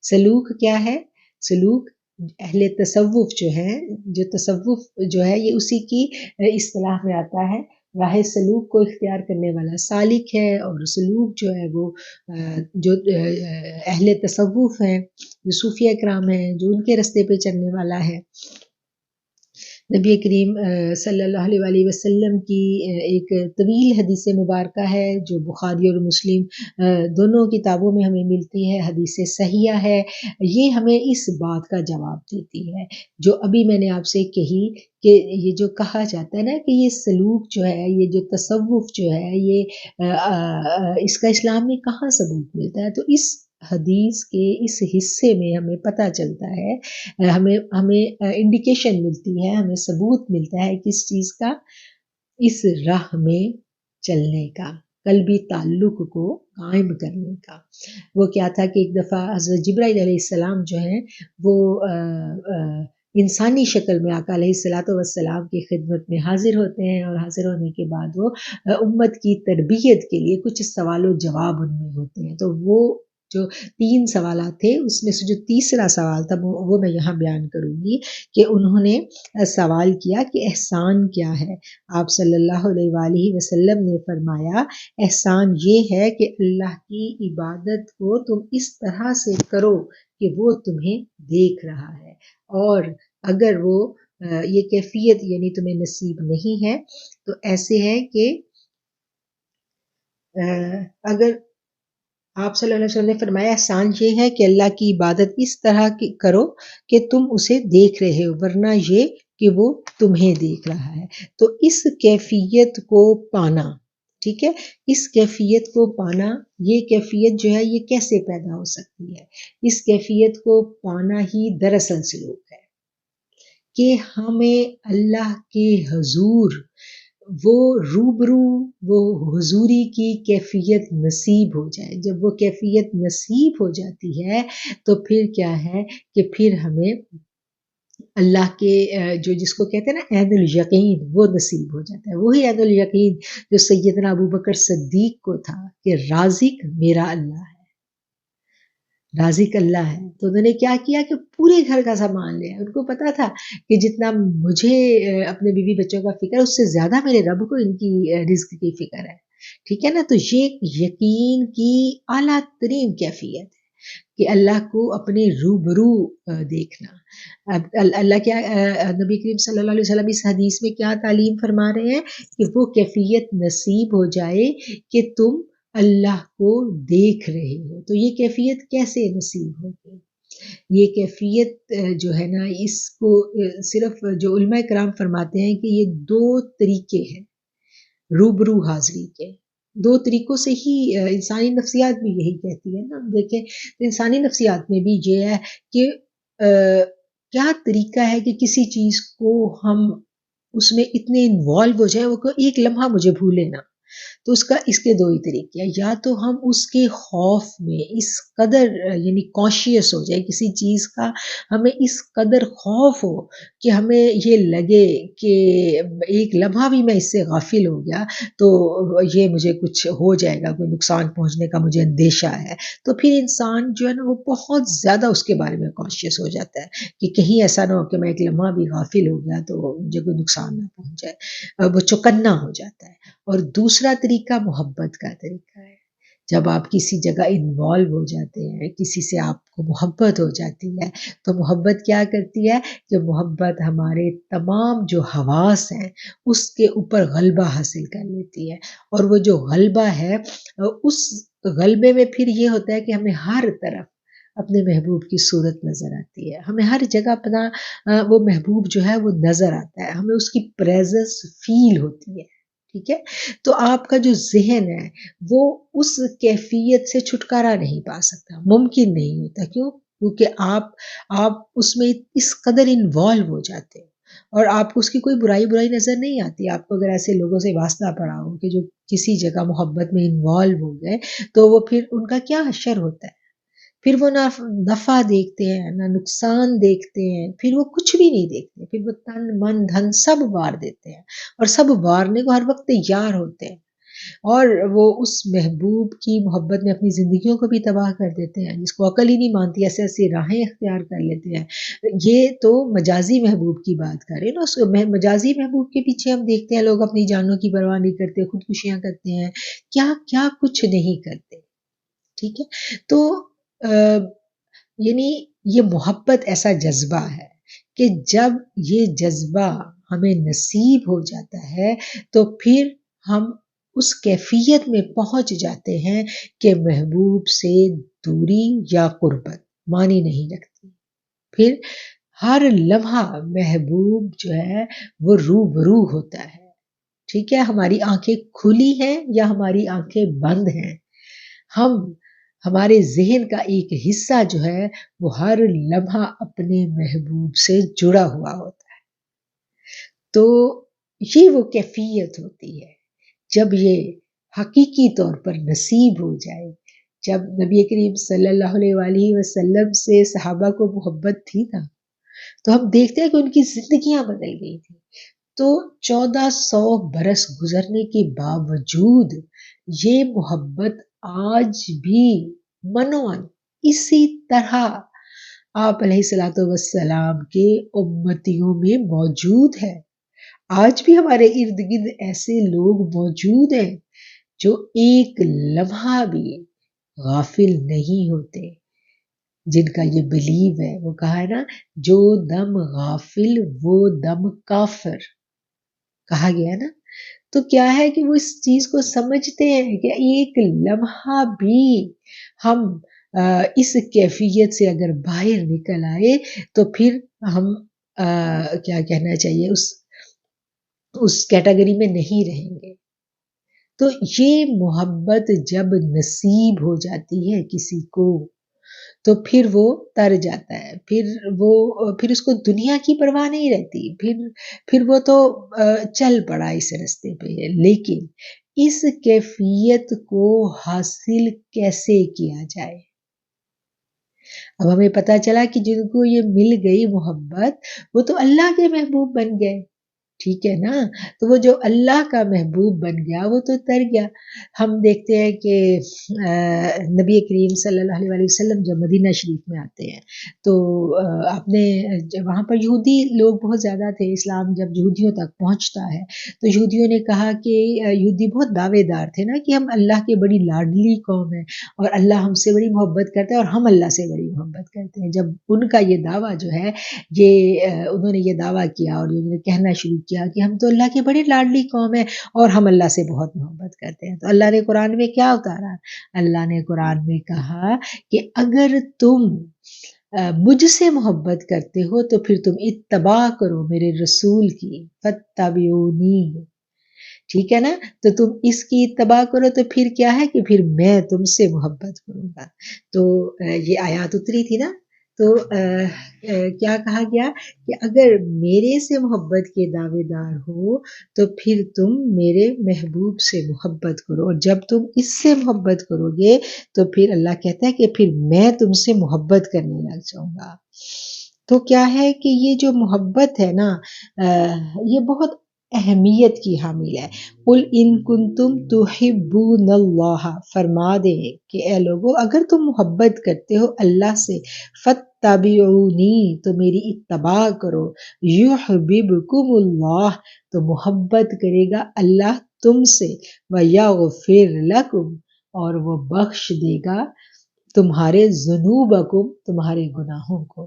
سلوک کیا ہے؟ سلوک اہل تصوف جو ہے، جو تصوف جو ہے یہ اسی کی اصطلاح میں آتا ہے، راہ سلوک کو اختیار کرنے والا سالک ہے، اور سلوک جو ہے وہ جو اہل تصوف ہیں، جو صوفیہ کرام ہیں، جو ان کے رستے پہ چلنے والا ہے۔ نبی کریم صلی اللہ علیہ وسلم کی ایک طویل حدیث مبارکہ ہے جو بخاری اور مسلم دونوں کتابوں میں ہمیں ملتی ہے، حدیث صحیحہ ہے۔ یہ ہمیں اس بات کا جواب دیتی ہے جو ابھی میں نے آپ سے کہی کہ یہ جو کہا جاتا ہے نا کہ یہ سلوک جو ہے، یہ جو تصوف جو ہے، یہ اس کا اسلام میں کہاں ثبوت ملتا ہے، تو اس حدیث کے اس حصے میں ہمیں پتہ چلتا ہے، ہمیں انڈیکیشن ملتی ہے، ہمیں ثبوت ملتا ہے کس چیز کا؟ اس راہ میں چلنے کا، قلبی تعلق کو قائم کرنے کا۔ وہ کیا تھا کہ ایک دفعہ حضرت جبرائیل علیہ السلام جو ہیں وہ انسانی شکل میں آقا علیہ الصلوۃ والسلام کی خدمت میں حاضر ہوتے ہیں، اور حاضر ہونے کے بعد وہ امت کی تربیت کے لیے کچھ سوال و جواب ان میں ہوتے ہیں۔ تو وہ جو 3 سوالات تھے اس میں سے جو تیسرا سوال تھا وہ میں یہاں بیان کروں گی کہ انہوں نے سوال کیا کہ احسان کیا ہے؟ آپ صلی اللہ علیہ وآلہ وسلم نے فرمایا احسان یہ ہے کہ اللہ کی عبادت کو تم اس طرح سے کرو کہ وہ تمہیں دیکھ رہا ہے، اور اگر وہ یہ کیفیت یعنی تمہیں نصیب نہیں ہے تو ایسے ہے کہ اگر آپ صلی اللہ علیہ وسلم نے فرمایا احسان یہ ہے کہ اللہ کی عبادت اس طرح کرو کہ تم اسے دیکھ رہے ہو، ورنہ یہ کہ وہ تمہیں دیکھ رہا ہے۔ تو اس کیفیت کو پانا، ٹھیک ہے، اس کیفیت کو پانا، یہ کیفیت جو ہے یہ کیسے پیدا ہو سکتی ہے؟ اس کیفیت کو پانا ہی دراصل سلوک ہے کہ ہمیں اللہ کے حضور وہ روبرو وہ حضوری کی کیفیت نصیب ہو جائے. جب وہ کیفیت نصیب ہو جاتی ہے تو پھر کیا ہے کہ پھر ہمیں اللہ کے جو جس کو کہتے ہیں نا عین الیقین وہ نصیب ہو جاتا ہے. وہی عین الیقین جو سیدنا ابوبکر صدیق کو تھا کہ رازق میرا اللہ ہے، رازق اللہ ہے. تو انہوں نے کیا کیا کہ پورے گھر کا سامان لیا. ان کو پتا تھا کہ جتنا مجھے اپنے بیوی بچوں کا فکر ہے اس سے زیادہ میرے رب کو ان کی رزق کی فکر ہے. ٹھیک ہے نا. تو یہ یقین کی اعلیٰ ترین کیفیت ہے کہ اللہ کو اپنے روبرو دیکھنا. اللہ کیا نبی کریم صلی اللہ علیہ وسلم اس حدیث میں کیا تعلیم فرما رہے ہیں کہ وہ کیفیت نصیب ہو جائے کہ تم اللہ کو دیکھ رہے ہو. تو یہ کیفیت کیسے نصیب ہوگی؟ یہ کیفیت جو ہے نا اس کو صرف جو علماء کرام فرماتے ہیں کہ یہ 2 طریقے ہیں روبرو حاضری کے. 2 طریقوں سے ہی انسانی نفسیات بھی یہی کہتی ہے نا. دیکھیں انسانی نفسیات میں بھی یہ ہے کہ کیا طریقہ ہے کہ کسی چیز کو ہم اس میں اتنے انوالو ہو جائیں وہ کہ ایک لمحہ مجھے بھولے نا. تو اس کے 2 ہی طریقے ہیں. یا تو ہم اس کے خوف میں اس قدر یعنی کانشیس ہو جائے کسی چیز کا، ہمیں اس قدر خوف ہو کہ ہمیں یہ لگے کہ ایک لمحہ بھی میں اس سے غافل ہو گیا تو یہ مجھے کچھ ہو جائے گا، کوئی نقصان پہنچنے کا مجھے اندیشہ ہے. تو پھر انسان جو ہے نا وہ بہت زیادہ اس کے بارے میں کانشیس ہو جاتا ہے کہ کہیں ایسا نہ ہو کہ میں ایک لمحہ بھی غافل ہو گیا تو مجھے کوئی نقصان نہ پہنچ جائے. وہ چوکنا ہو جاتا ہے. اور دوسرا طریقہ محبت کا طریقہ ہے. جب آپ کسی جگہ انوالو ہو جاتے ہیں، کسی سے آپ کو محبت ہو جاتی ہے تو محبت کیا کرتی ہے کہ محبت ہمارے تمام جو حواس ہیں اس کے اوپر غلبہ حاصل کر لیتی ہے. اور وہ جو غلبہ ہے اس غلبے میں پھر یہ ہوتا ہے کہ ہمیں ہر طرف اپنے محبوب کی صورت نظر آتی ہے. ہمیں ہر جگہ اپنا وہ محبوب جو ہے وہ نظر آتا ہے، ہمیں اس کی پریزنس فیل ہوتی ہے. ٹھیک ہے. تو آپ کا جو ذہن ہے وہ اس کیفیت سے چھٹکارا نہیں پا سکتا، ممکن نہیں ہوتا. کیوں؟ کیونکہ آپ اس میں اس قدر انوالو ہو جاتے ہیں اور آپ کو اس کی کوئی برائی نظر نہیں آتی. آپ کو اگر ایسے لوگوں سے واسطہ پڑا ہو کہ جو کسی جگہ محبت میں انوالو ہو گئے تو وہ پھر ان کا کیا حشر ہوتا ہے، پھر وہ نہ نفع دیکھتے ہیں نہ نقصان دیکھتے ہیں، پھر وہ کچھ بھی نہیں دیکھتے، پھر وہ تن من دھن سب وار دیتے ہیں اور سب وارنے کو ہر وقت تیار ہوتے ہیں اور وہ اس محبوب کی محبت میں اپنی زندگیوں کو بھی تباہ کر دیتے ہیں. جس کو عقل ہی نہیں مانتی ایسے ایسی راہیں اختیار کر لیتے ہیں. یہ تو مجازی محبوب کی بات کر رہے ہیں نا. اس مجازی محبوب کے پیچھے ہم دیکھتے ہیں لوگ اپنی جانوں کی پرواہ نہیں کرتے، خودکشیاں کرتے ہیں، کیا کیا کچھ نہیں کرتے. ٹھیک ہے. تو یعنی یہ محبت ایسا جذبہ ہے کہ جب یہ جذبہ ہمیں نصیب ہو جاتا ہے تو پھر ہم اس کیفیت میں پہنچ جاتے ہیں کہ محبوب سے دوری یا قربت معنی نہیں رکھتی. پھر ہر لمحہ محبوب جو ہے وہ روبرو ہوتا ہے. ٹھیک ہے. ہماری آنکھیں کھلی ہیں یا ہماری آنکھیں بند ہیں، ہمارے ذہن کا ایک حصہ جو ہے وہ ہر لمحہ اپنے محبوب سے جڑا ہوا ہوتا ہے. تو یہ وہ کیفیت ہوتی ہے جب یہ حقیقی طور پر نصیب ہو جائے. جب نبی کریم صلی اللہ علیہ وآلہ وسلم سے صحابہ کو محبت تھی نا تو ہم دیکھتے ہیں کہ ان کی زندگیاں بدل گئی تھی. تو 1400 برس گزرنے کے باوجود یہ محبت آج بھی منوان اسی طرح آپ علیہ الصلوۃ والسلام کے امتیوں میں موجود ہے. آج بھی ہمارے ارد گرد ایسے لوگ موجود ہیں جو ایک لمحہ بھی غافل نہیں ہوتے، جن کا یہ بلیو ہے. وہ کہا ہے نا جو دم غافل وہ دم کافر کہا گیا نا. تو کیا ہے کہ وہ اس چیز کو سمجھتے ہیں کہ ایک لمحہ بھی ہم اس کیفیت سے اگر باہر نکل آئے تو پھر ہم کیا کہنا چاہیے اس کیٹیگری میں نہیں رہیں گے. تو یہ محبت جب نصیب ہو جاتی ہے کسی کو تو پھر وہ تر جاتا ہے، پھر اس کو دنیا کی پرواہ نہیں رہتی، پھر وہ تو چل پڑا اس رستے پہ. لیکن اس کیفیت کو حاصل کیسے کیا جائے؟ اب ہمیں پتا چلا کہ جن کو یہ مل گئی محبت وہ تو اللہ کے محبوب بن گئے، ٹھیک ہے نا. تو وہ جو اللہ کا محبوب بن گیا وہ تو تر گیا. ہم دیکھتے ہیں کہ نبی کریم صلی اللہ علیہ وسلم جب مدینہ شریف میں آتے ہیں تو آپ نے وہاں پر یہودی لوگ بہت زیادہ تھے. اسلام جب یہودیوں تک پہنچتا ہے تو یہودیوں نے کہا کہ یہودی بہت دعوے دار تھے نا کہ ہم اللہ کی بڑی لاڈلی قوم ہیں اور اللہ ہم سے بڑی محبت کرتا ہے اور ہم اللہ سے بڑی محبت کرتے ہیں. جب ان کا یہ دعویٰ جو ہے انہوں نے یہ دعویٰ کیا اور انہوں نے کہنا شروع کیا کہ ہم تو اللہ کی بڑی لاڈلی قوم ہے اور ہم اللہ سے بہت محبت کرتے ہیں، تو اللہ نے قرآن میں کیا اتارا؟ اللہ نے قرآن میں کہا کہ اگر تم مجھ سے محبت کرتے ہو تو پھر تم اتباع کرو میرے رسول کی، فاتبعونی، ٹھیک ہے نا. تو تم اس کی اتباع کرو تو پھر کیا ہے کہ پھر میں تم سے محبت کروں گا. تو یہ آیات اتری تھی نا. تو کیا کہا گیا کہ اگر میرے سے محبت کے دعوے دار ہو تو پھر تم میرے محبوب سے محبت کرو، اور جب تم اس سے محبت کرو گے تو پھر اللہ کہتا ہے کہ پھر میں تم سے محبت کرنے لگ جاؤں گا. تو کیا ہے کہ یہ جو محبت ہے نا یہ بہت اہمیت کی حامل ہے. قل ان کنتم تحبون اللہ، فرما دے کہ اے لوگو اگر تم محبت کرتے ہو اللہ سے، فاتبعونی، تو میری اتباع کرو، یحببکم اللہ، تو محبت کرے گا اللہ تم سے، ویغفر لکم، اور وہ بخش دے گا تمہارے ذنوبکم، تمہارے گناہوں کو.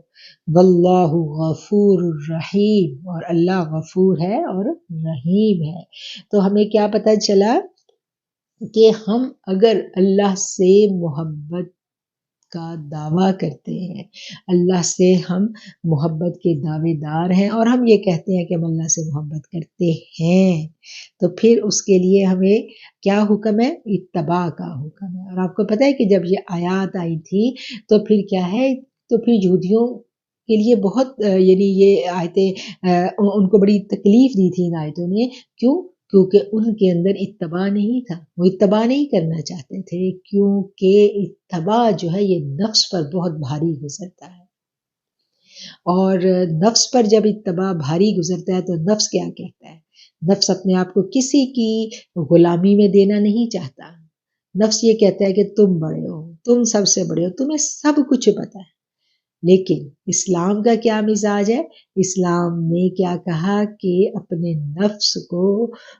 واللہ غفور الرحیم، اور اللہ غفور ہے اور رحیم ہے. تو ہمیں کیا پتہ چلا کہ ہم اگر اللہ سے محبت کا دعویٰ کرتے ہیں، اللہ سے ہم محبت کے دعوے دار ہیں اور ہم یہ کہتے ہیں کہ ہم اللہ سے محبت کرتے ہیں، تو پھر اس کے لیے ہمیں کیا حکم ہے؟ اتباع کا حکم ہے. اور آپ کو پتہ ہے کہ جب یہ آیات آئی تھی تو پھر کیا ہے، تو پھر یہودیوں کے لیے بہت یعنی یہ آیتیں ان کو بڑی تکلیف دی تھی ان آیتوں نے. کیوں؟ کیونکہ ان کے اندر اتباع نہیں تھا، وہ اتباع نہیں کرنا چاہتے تھے، کیونکہ اتباع جو ہے یہ نفس پر بہت بھاری گزرتا ہے. اور نفس پر جب اتباع بھاری گزرتا ہے تو نفس کیا کہتا ہے؟ نفس اپنے آپ کو کسی کی غلامی میں دینا نہیں چاہتا. نفس یہ کہتا ہے کہ تم بڑے ہو، تم سب سے بڑے ہو، تمہیں سب کچھ پتہ ہے. لیکن اسلام کا کیا مزاج ہے؟ اسلام نے کیا کہا کہ اپنے نفس کو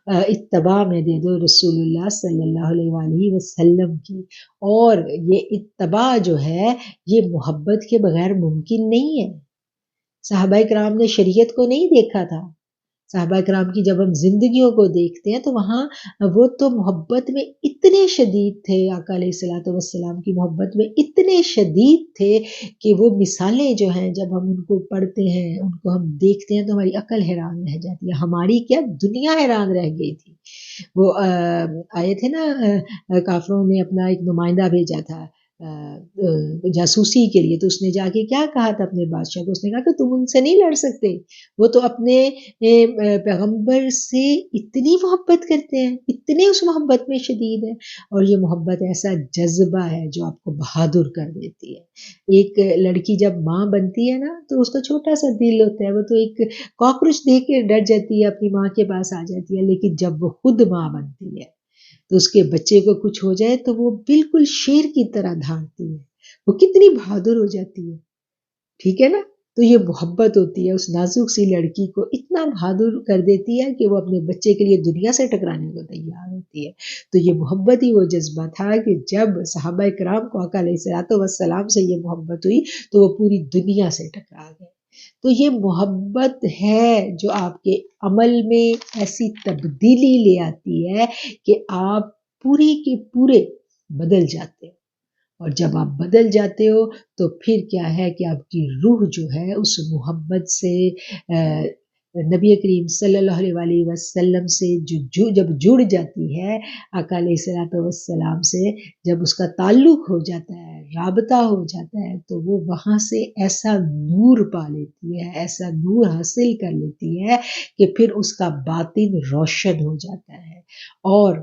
اتباع میں دے دو رسول اللہ صلی اللہ علیہ وآلہ وسلم کی. اور یہ اتباع جو ہے یہ محبت کے بغیر ممکن نہیں ہے. صحابہ کرام نے شریعت کو نہیں دیکھا تھا. صحابہ کرام کی جب ہم زندگیوں کو دیکھتے ہیں تو وہاں وہ تو محبت میں اتنے شدید تھے، آقا علیہ الصلوۃ والسلام کی محبت میں اتنے شدید تھے کہ وہ مثالیں جو ہیں جب ہم ان کو پڑھتے ہیں، ان کو ہم دیکھتے ہیں تو ہماری عقل حیران رہ جاتی ہے، ہماری کیا دنیا حیران رہ گئی تھی. وہ آئے تھے نا، کافروں نے اپنا ایک نمائندہ بھیجا تھا جاسوسی کے لیے، تو اس نے جا کے کیا کہا تھا اپنے بادشاہ کو؟ اس نے کہا کہ تم ان سے نہیں لڑ سکتے، وہ تو اپنے پیغمبر سے اتنی محبت کرتے ہیں، اتنے اس محبت میں شدید ہیں. اور یہ محبت ایسا جذبہ ہے جو آپ کو بہادر کر دیتی ہے. ایک لڑکی جب ماں بنتی ہے نا تو اس کا چھوٹا سا دل ہوتا ہے، وہ تو ایک کاکروچ دیکھ کے ڈر جاتی ہے، اپنی ماں کے پاس آ جاتی ہے. لیکن جب وہ خود ماں بنتی ہے تو اس کے بچے کو کچھ ہو جائے تو وہ بالکل شیر کی طرح دھاڑتی ہے، وہ کتنی بہادر ہو جاتی ہے، ٹھیک ہے نا. تو یہ محبت ہوتی ہے، اس نازک سی لڑکی کو اتنا بہادر کر دیتی ہے کہ وہ اپنے بچے کے لیے دنیا سے ٹکرانے کو تیار ہوتی ہے. تو یہ محبت ہی وہ جذبہ تھا کہ جب صحابہ کرام کو آقا علیہ الصلوۃ والسلام سے یہ محبت ہوئی تو وہ پوری دنیا سے ٹکرا گئے. تو یہ محبت ہے جو آپ کے عمل میں ایسی تبدیلی لے آتی ہے کہ آپ پورے کے پورے بدل جاتے ہو. اور جب آپ بدل جاتے ہو تو پھر کیا ہے کہ آپ کی روح جو ہے اس محبت سے نبی کریم صلی اللہ علیہ وآلہ وسلم سے جب جڑ جاتی ہے، آقا علیہ الصلوۃ والسلام سے جب اس کا تعلق ہو جاتا ہے، رابطہ ہو جاتا ہے تو وہ وہاں سے ایسا نور پا لیتی ہے، ایسا نور حاصل کر لیتی ہے کہ پھر اس کا باطن روشن ہو جاتا ہے، اور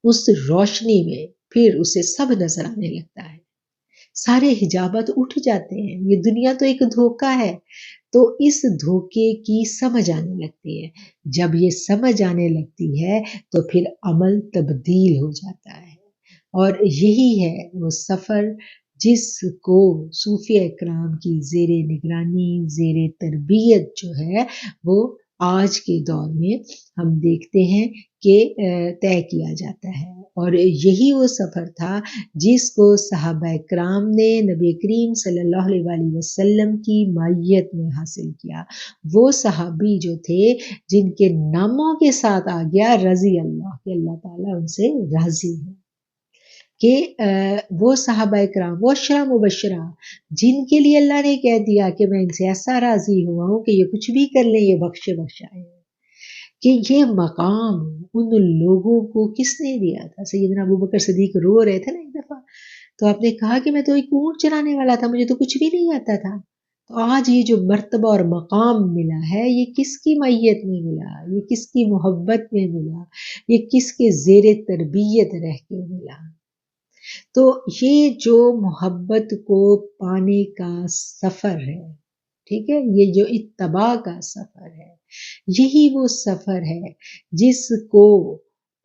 اس روشنی میں پھر اسے سب نظر آنے لگتا ہے، سارے حجابات اٹھ جاتے ہیں، یہ دنیا تو ایک دھوکہ ہے، تو اس دھوکے کی سمجھ آنے لگتی ہے، جب یہ سمجھ آنے لگتی ہے تو پھر عمل تبدیل ہو جاتا ہے، اور یہی ہے وہ سفر جس کو صوفیہ اکرام کی زیر نگرانی، زیر تربیت جو ہے وہ آج کے دور میں ہم دیکھتے ہیں کہ طے کیا جاتا ہے، اور یہی وہ سفر تھا جس کو صحابہ کرام نے نبی کریم صلی اللہ علیہ وآلہ وسلم کی معیت میں حاصل کیا، وہ صحابی جو تھے جن کے ناموں کے ساتھ آ گیا رضی اللہ، کہ اللہ تعالیٰ ان سے راضی ہے، کہ وہ صحابہ کرام وہ عشرہ مبشرہ جن کے لیے اللہ نے کہہ دیا کہ میں ان سے ایسا راضی ہوا ہوں کہ یہ کچھ بھی کر لیں، یہ بخشے بخشائے، کہ یہ مقام ان لوگوں کو کس نے دیا تھا؟ سیدنا ابوبکر صدیق رو رہے تھے نا ایک دفعہ، تو آپ نے کہا کہ میں تو ایک اونٹ چلانے والا تھا، مجھے تو کچھ بھی نہیں آتا تھا، تو آج یہ جو مرتبہ اور مقام ملا ہے یہ کس کی معیت میں ملا، یہ کس کی محبت میں ملا، یہ کس کے زیر تربیت رہ کے ملا؟ تو یہ جو محبت کو پانے کا سفر ہے، ٹھیک ہے، یہ جو اتباع کا سفر ہے، یہی وہ سفر ہے جس کو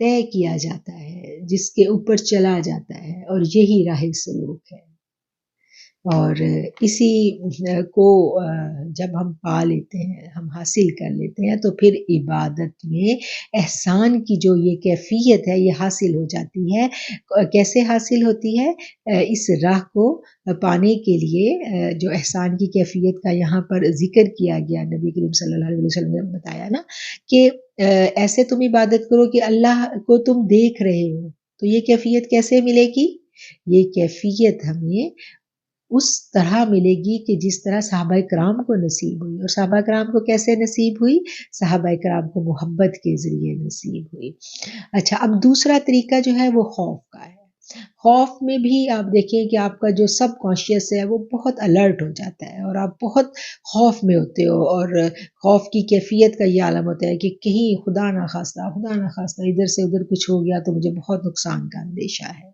طے کیا جاتا ہے، جس کے اوپر چلا جاتا ہے، اور یہی راہ سلوک ہے، اور اسی کو جب ہم پا لیتے ہیں، ہم حاصل کر لیتے ہیں، تو پھر عبادت میں احسان کی جو یہ کیفیت ہے یہ حاصل ہو جاتی ہے۔ کیسے حاصل ہوتی ہے؟ اس راہ کو پانے کے لیے جو احسان کی کیفیت کا یہاں پر ذکر کیا گیا، نبی کریم صلی اللہ علیہ وسلم نے بتایا نا کہ ایسے تم عبادت کرو کہ اللہ کو تم دیکھ رہے ہو، تو یہ کیفیت کیسے ملے گی؟ یہ کیفیت ہمیں اس طرح ملے گی کہ جس طرح صحابہ کرام کو نصیب ہوئی، اور صحابہ کرام کو کیسے نصیب ہوئی؟ صحابہ کرام کو محبت کے ذریعے نصیب ہوئی۔ اچھا، اب دوسرا طریقہ جو ہے وہ خوف کا ہے۔ خوف میں بھی آپ دیکھیں کہ آپ کا جو سب کانشیس ہے وہ بہت الرٹ ہو جاتا ہے، اور آپ بہت خوف میں ہوتے ہو، اور خوف کی کیفیت کا یہ عالم ہوتا ہے کہ کہیں خدا نہ خواستہ ادھر سے ادھر کچھ ہو گیا تو مجھے بہت نقصان کا اندیشہ ہے۔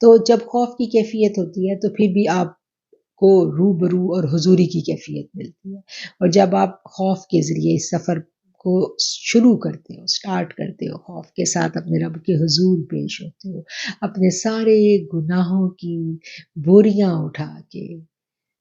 تو جب خوف کی کیفیت ہوتی ہے تو پھر بھی آپ کو روبرو اور حضوری کی کیفیت ملتی ہے، اور جب آپ خوف کے ذریعے اس سفر کو شروع کرتے ہو، سٹارٹ کرتے ہو، خوف کے ساتھ اپنے رب کے حضور پیش ہوتے ہو، اپنے سارے گناہوں کی بوریاں اٹھا کے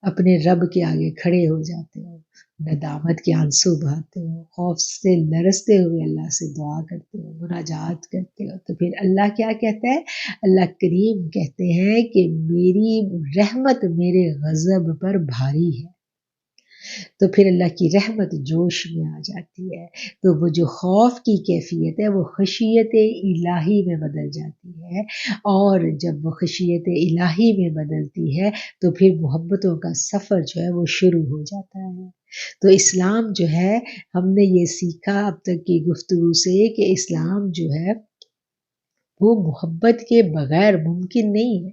اپنے رب کے آگے کھڑے ہو جاتے ہو، ندامت کے آنسو بہاتے ہو، خوف سے لرزتے ہوئے اللہ سے دعا کرتے ہو، مناجات کرتے ہو، تو پھر اللہ کیا کہتا ہے؟ اللہ کریم کہتے ہیں کہ میری رحمت میرے غضب پر بھاری ہے، تو پھر اللہ کی رحمت جوش میں آ جاتی ہے، تو وہ جو خوف کی کیفیت ہے وہ خشیت الہی میں بدل جاتی ہے، اور جب وہ خشیت الہی میں بدلتی ہے تو پھر محبتوں کا سفر جو ہے وہ شروع ہو جاتا ہے۔ تو اسلام جو ہے، ہم نے یہ سیکھا اب تک کی گفتگو سے کہ اسلام جو ہے وہ محبت کے بغیر ممکن نہیں ہے۔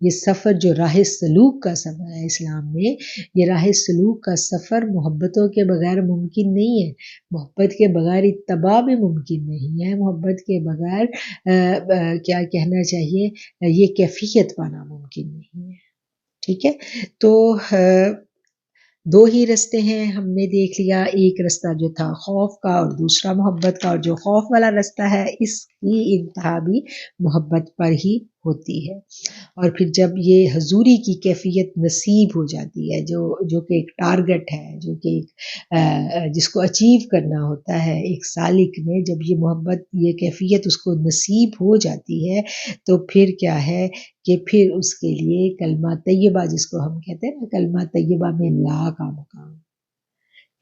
یہ سفر جو راہ سلوک کا سفر ہے اسلام میں، یہ راہ سلوک کا سفر محبتوں کے بغیر ممکن نہیں ہے، محبت کے بغیر اتباع بھی ممکن نہیں ہے، محبت کے بغیر کیا کہنا چاہیے، یہ کیفیت پانا ممکن نہیں ہے، ٹھیک ہے۔ تو دو ہی رستے ہیں ہم نے دیکھ لیا، ایک رستہ جو تھا خوف کا اور دوسرا محبت کا، اور جو خوف والا رستہ ہے اس کی انتہا بھی محبت پر ہی ہوتی ہے، اور پھر جب یہ حضوری کی کیفیت نصیب ہو جاتی ہے، جو کہ ایک ٹارگٹ ہے، جو کہ جس کو اچیو کرنا ہوتا ہے ایک سالک نے، جب یہ محبت یہ کیفیت اس کو نصیب ہو جاتی ہے تو پھر کیا ہے کہ پھر اس کے لیے کلمہ طیبہ، جس کو ہم کہتے ہیں نا، کلمہ طیبہ میں لا کا مقام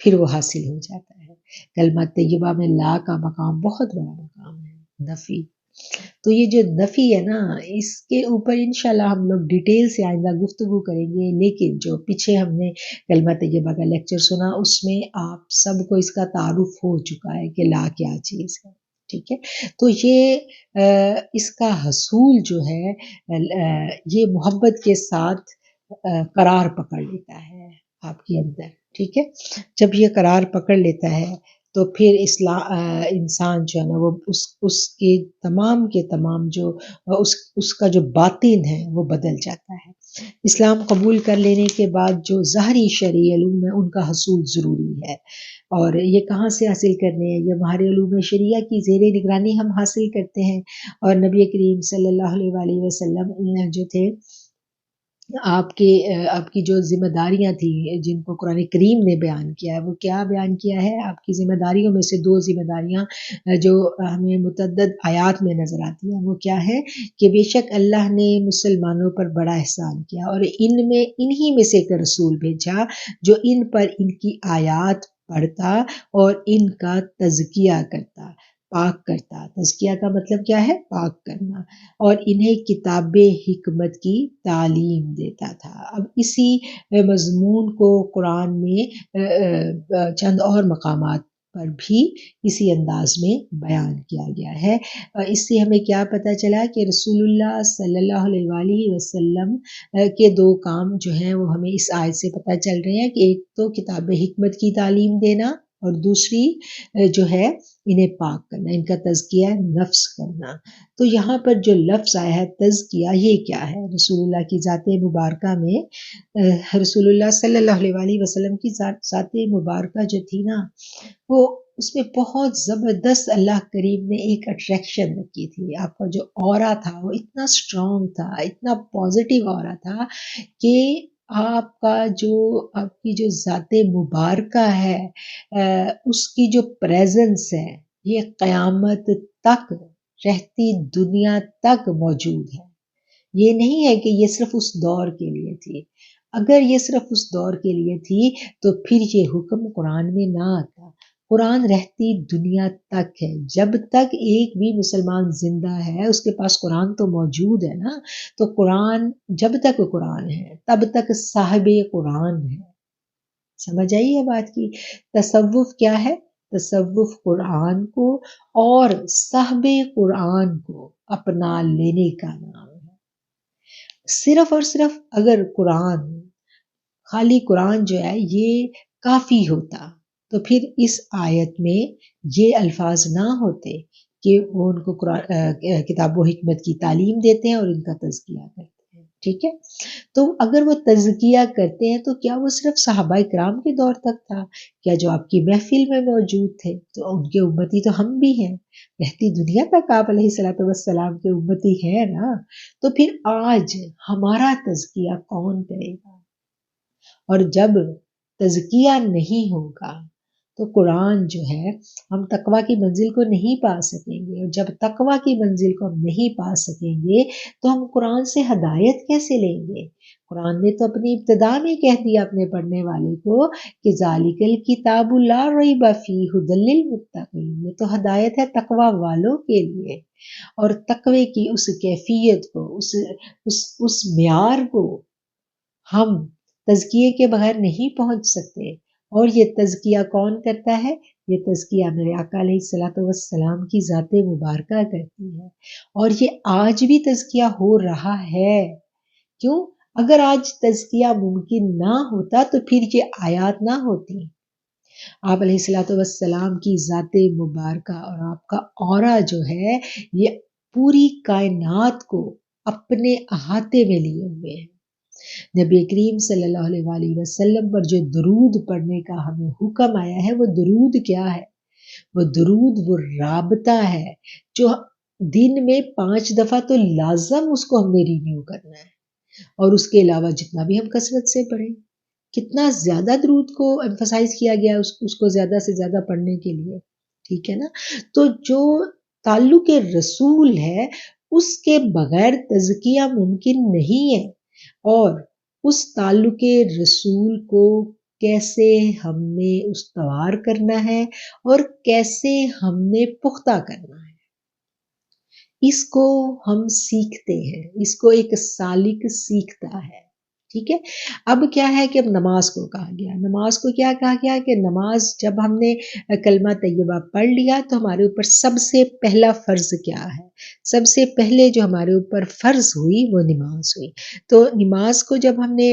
پھر وہ حاصل ہو جاتا ہے۔ کلمہ طیبہ میں لا کا مقام بہت بڑا مقام ہے، نفی۔ تو یہ جو نفی ہے نا، اس کے اوپر انشاءاللہ ہم لوگ ڈیٹیل سے آئندہ گفتگو کریں گے، لیکن جو پیچھے ہم نے کلمہ طیبہ کا لیکچر سنا اس میں آپ سب کو اس کا تعارف ہو چکا ہے کہ لا کیا چیز ہے، ٹھیک ہے. تو یہ اس کا حصول جو ہے یہ محبت کے ساتھ قرار پکڑ لیتا ہے آپ کے اندر. ٹھیک ہے. جب یہ قرار پکڑ لیتا ہے تو پھر انسان جو ہے نا وہ اس کے تمام جو اس کا جو باطن ہے وہ بدل جاتا ہے. اسلام قبول کر لینے کے بعد جو ظاہری شرعی علوم ہے ان کا حصول ضروری ہے. اور یہ کہاں سے حاصل کرنے ہیں؟ یہ ماہر علوم شریعہ کی زیر نگرانی ہم حاصل کرتے ہیں. اور نبی کریم صلی اللہ علیہ وآلہ وسلم جو تھے آپ کی جو ذمہ داریاں تھیں جن کو قرآن کریم نے بیان کیا ہے وہ کیا بیان کیا ہے؟ آپ کی ذمہ داریوں میں سے 2 ذمہ داریاں جو ہمیں متعدد آیات میں نظر آتی ہیں وہ کیا ہے کہ بے شک اللہ نے مسلمانوں پر بڑا احسان کیا اور انہی میں سے ایک رسول بھیجا جو ان پر ان کی آیات پڑھتا اور ان کا تزکیہ کرتا، پاک کرتا. تزکیہ کا مطلب کیا ہے؟ پاک کرنا. اور انہیں کتاب حکمت کی تعلیم دیتا تھا. اب اسی مضمون کو قرآن میں چند اور مقامات پر بھی اسی انداز میں بیان کیا گیا ہے. اس سے ہمیں کیا پتہ چلا کہ رسول اللہ صلی اللہ علیہ وآلہ وسلم کے 2 کام جو ہیں وہ ہمیں اس آیت سے پتہ چل رہے ہیں کہ ایک تو کتاب حکمت کی تعلیم دینا اور دوسری جو ہے انہیں پاک کرنا، ان کا تزکیہ نفس کرنا. تو یہاں پر جو لفظ آیا ہے تزکیہ، یہ کیا ہے؟ رسول اللہ کی ذات مبارکہ میں رسول اللہ صلی اللہ علیہ وآلہ وسلم کی ذات مبارکہ جو تھی نا وہ اس میں بہت زبردست اللہ کریم نے ایک اٹریکشن رکھی تھی. آپ کا جو اورا تھا وہ اتنا اسٹرانگ تھا، اتنا پازیٹیو اورا تھا کہ آپ کی جو ذات مبارکہ ہے اس کی جو پریزنس ہے یہ قیامت تک رہتی دنیا تک موجود ہے. یہ نہیں ہے کہ یہ صرف اس دور کے لیے تھی. اگر یہ صرف اس دور کے لیے تھی تو پھر یہ حکم قرآن میں نہ آتا. قرآن رہتی دنیا تک ہے. جب تک ایک بھی مسلمان زندہ ہے اس کے پاس قرآن تو موجود ہے نا. تو قرآن جب تک قرآن ہے تب تک صاحب قرآن ہے. سمجھ آئی ہے بات کی؟ تصوف کیا ہے؟ تصوف قرآن کو اور صاحب قرآن کو اپنا لینے کا نام ہے. صرف اور صرف اگر خالی قرآن جو ہے یہ کافی ہوتا تو پھر اس آیت میں یہ الفاظ نہ ہوتے کہ وہ ان کو کتاب و حکمت کی تعلیم دیتے ہیں اور ان کا تزکیہ کرتے ہیں. ٹھیک ہے. تو اگر وہ تزکیہ کرتے ہیں تو کیا وہ صرف صحابہ کرام کے دور تک تھا؟ کیا جو آپ کی محفل میں موجود تھے تو ان کے امتی تو ہم بھی ہیں. رہتی دنیا تک آپ علیہ الصلوۃ والسلام کے امتی ہیں نا. تو پھر آج ہمارا تزکیہ کون کرے گا؟ اور جب تزکیہ نہیں ہوگا تو قرآن جو ہے ہم تقویٰ کی منزل کو نہیں پا سکیں گے. اور جب تقویٰ کی منزل کو ہم نہیں پا سکیں گے تو ہم قرآن سے ہدایت کیسے لیں گے؟ قرآن نے تو اپنی ابتدا میں کہہ دیا اپنے پڑھنے والے کو کہ ذالک الکتاب لا ریب فیہ ھدی للمتقین. یہ تو ہدایت ہے تقویٰ والوں کے لیے. اور تقوی کی اس کیفیت کو اس معیار کو ہم تزکیے کے بغیر نہیں پہنچ سکتے. اور یہ تزکیہ کون کرتا ہے؟ یہ تزکیہ میرے آقا علیہ الصلوۃ والسلام کی ذات مبارکہ کرتی ہے. اور یہ آج بھی تزکیہ ہو رہا ہے. کیوں؟ اگر آج تزکیہ ممکن نہ ہوتا تو پھر یہ آیات نہ ہوتی. آپ علیہ الصلوۃ والسلام کی ذات مبارکہ اور آپ کا اورا جو ہے یہ پوری کائنات کو اپنے احاطے میں لیے ہوئے ہیں. نبی کریم صلی اللہ علیہ وآلہ وسلم پر جو درود پڑھنے کا ہمیں حکم آیا ہے وہ درود کیا ہے؟ وہ درود وہ رابطہ ہے جو دن میں 5 دفعہ تو لازم اس کو ہم نے رینیو کرنا ہے. اور اس کے علاوہ جتنا بھی ہم کثرت سے پڑھیں. کتنا زیادہ درود کو ایمفسائز کیا گیا اس کو زیادہ سے زیادہ پڑھنے کے لیے. ٹھیک ہے نا. تو جو تعلق رسول ہے اس کے بغیر تزکیہ ممکن نہیں ہے. اور اس تعلق رسول کو کیسے ہم نے استوار کرنا ہے اور کیسے ہم نے پختہ کرنا ہے اس کو ہم سیکھتے ہیں. اس کو ایک سالک سیکھتا ہے. ٹھیک ہے. اب کیا ہے کہ اب نماز کو کہا گیا. نماز کو کیا کہا گیا کہ نماز جب ہم نے کلمہ طیبہ پڑھ لیا تو ہمارے اوپر سب سے پہلا فرض کیا ہے؟ سب سے پہلے جو ہمارے اوپر فرض ہوئی وہ نماز ہوئی. تو نماز کو جب ہم نے